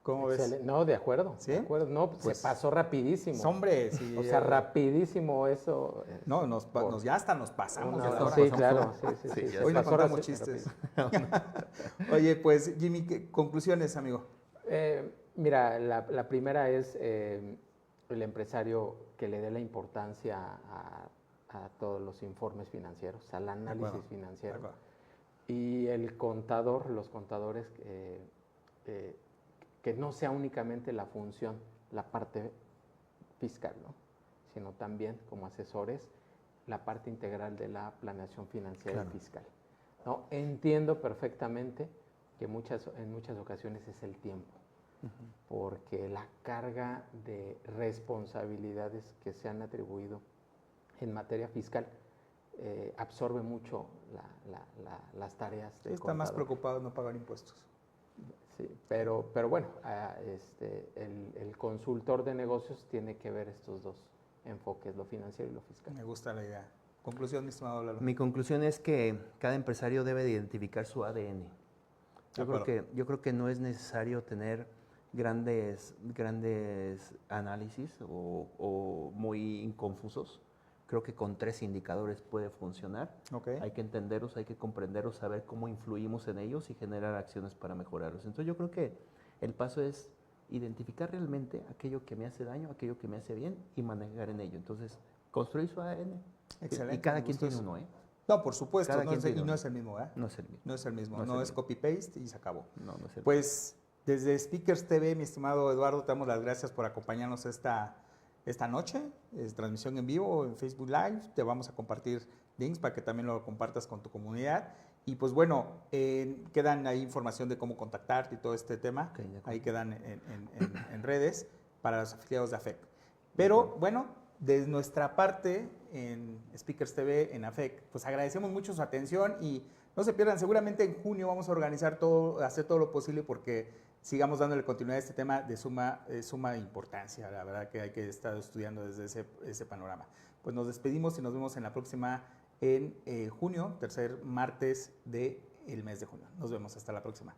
[SPEAKER 1] ¿cómo ves?
[SPEAKER 2] Excelente. No, de acuerdo.
[SPEAKER 1] ¿Sí?
[SPEAKER 2] De acuerdo. No,
[SPEAKER 1] Pues,
[SPEAKER 2] se pasó rapidísimo.
[SPEAKER 1] Hombre, sí.
[SPEAKER 2] O sea, rapidísimo eso.
[SPEAKER 1] No, ya hasta nos pasamos.
[SPEAKER 2] Una
[SPEAKER 1] de la
[SPEAKER 2] hora.
[SPEAKER 1] hora.
[SPEAKER 2] Sí, claro. Sí,
[SPEAKER 3] Sí,
[SPEAKER 2] sí,
[SPEAKER 3] ya
[SPEAKER 2] se
[SPEAKER 1] Hoy no
[SPEAKER 2] pasó
[SPEAKER 1] contamos
[SPEAKER 2] rápido.
[SPEAKER 1] chistes. Oye, pues Jimmy, ¿qué conclusiones, amigo?
[SPEAKER 2] Mira, la primera es el empresario que le dé la importancia a todos los informes financieros, al análisis
[SPEAKER 1] acuerdo,
[SPEAKER 2] financiero.
[SPEAKER 1] De acuerdo.
[SPEAKER 2] Y el contador, los contadores, que no sea únicamente la función, la parte fiscal, ¿no? Sino también como asesores, la parte integral de la planeación financiera
[SPEAKER 3] Claro.
[SPEAKER 2] y fiscal. ¿No? Entiendo perfectamente que en muchas ocasiones es el tiempo, porque la carga de responsabilidades que se han atribuido en materia fiscal absorbe mucho las tareas del
[SPEAKER 1] Está más
[SPEAKER 2] contador.
[SPEAKER 1] preocupado en no pagar impuestos.
[SPEAKER 2] Sí, pero bueno, el consultor de negocios tiene que ver estos dos enfoques, lo financiero y lo fiscal.
[SPEAKER 1] Me gusta la idea. Conclusión, mi estimado Lalo.
[SPEAKER 3] Mi conclusión es que cada empresario debe de identificar su ADN. Yo creo que no es necesario tener grandes análisis o muy confusos. Creo que con 3 indicadores puede funcionar.
[SPEAKER 1] Okay.
[SPEAKER 3] Hay que entenderlos, hay que comprenderlos, saber cómo influimos en ellos y generar acciones para mejorarlos. Entonces yo creo que el paso es identificar realmente aquello que me hace daño, aquello que me hace bien y manejar en ello. Entonces, construir su ADN.
[SPEAKER 1] Excelente.
[SPEAKER 3] Y cada
[SPEAKER 1] me
[SPEAKER 3] quien
[SPEAKER 1] gustó
[SPEAKER 3] tiene
[SPEAKER 1] eso.
[SPEAKER 3] uno, ¿eh?
[SPEAKER 1] No, por supuesto.
[SPEAKER 3] Cada
[SPEAKER 1] No
[SPEAKER 3] quien
[SPEAKER 1] es,
[SPEAKER 3] tiene
[SPEAKER 1] y no
[SPEAKER 3] uno.
[SPEAKER 1] es el mismo, ¿eh?
[SPEAKER 3] No es el mismo.
[SPEAKER 1] No es el mismo.
[SPEAKER 3] No es
[SPEAKER 1] No
[SPEAKER 3] el
[SPEAKER 1] es
[SPEAKER 3] mismo.
[SPEAKER 1] copy-paste y se acabó.
[SPEAKER 3] No es el
[SPEAKER 1] Pues desde Speakers TV, mi estimado Eduardo, te damos las gracias por acompañarnos esta noche. Es transmisión en vivo en Facebook Live. Te vamos a compartir links para que también lo compartas con tu comunidad. Y pues bueno, quedan ahí información de cómo contactarte y todo este tema.
[SPEAKER 3] Ok, de acuerdo.
[SPEAKER 1] Ahí quedan en redes para los afiliados de AFEC. Pero bueno, de nuestra parte en Speakers TV, en AFEC, pues agradecemos mucho su atención y no se pierdan, seguramente en junio vamos a organizar todo, hacer todo lo posible porque sigamos dándole continuidad a este tema de suma importancia. La verdad que hay que estar estudiando desde ese panorama. Pues nos despedimos y nos vemos en la próxima en junio, tercer martes del mes de junio. Nos vemos, hasta la próxima.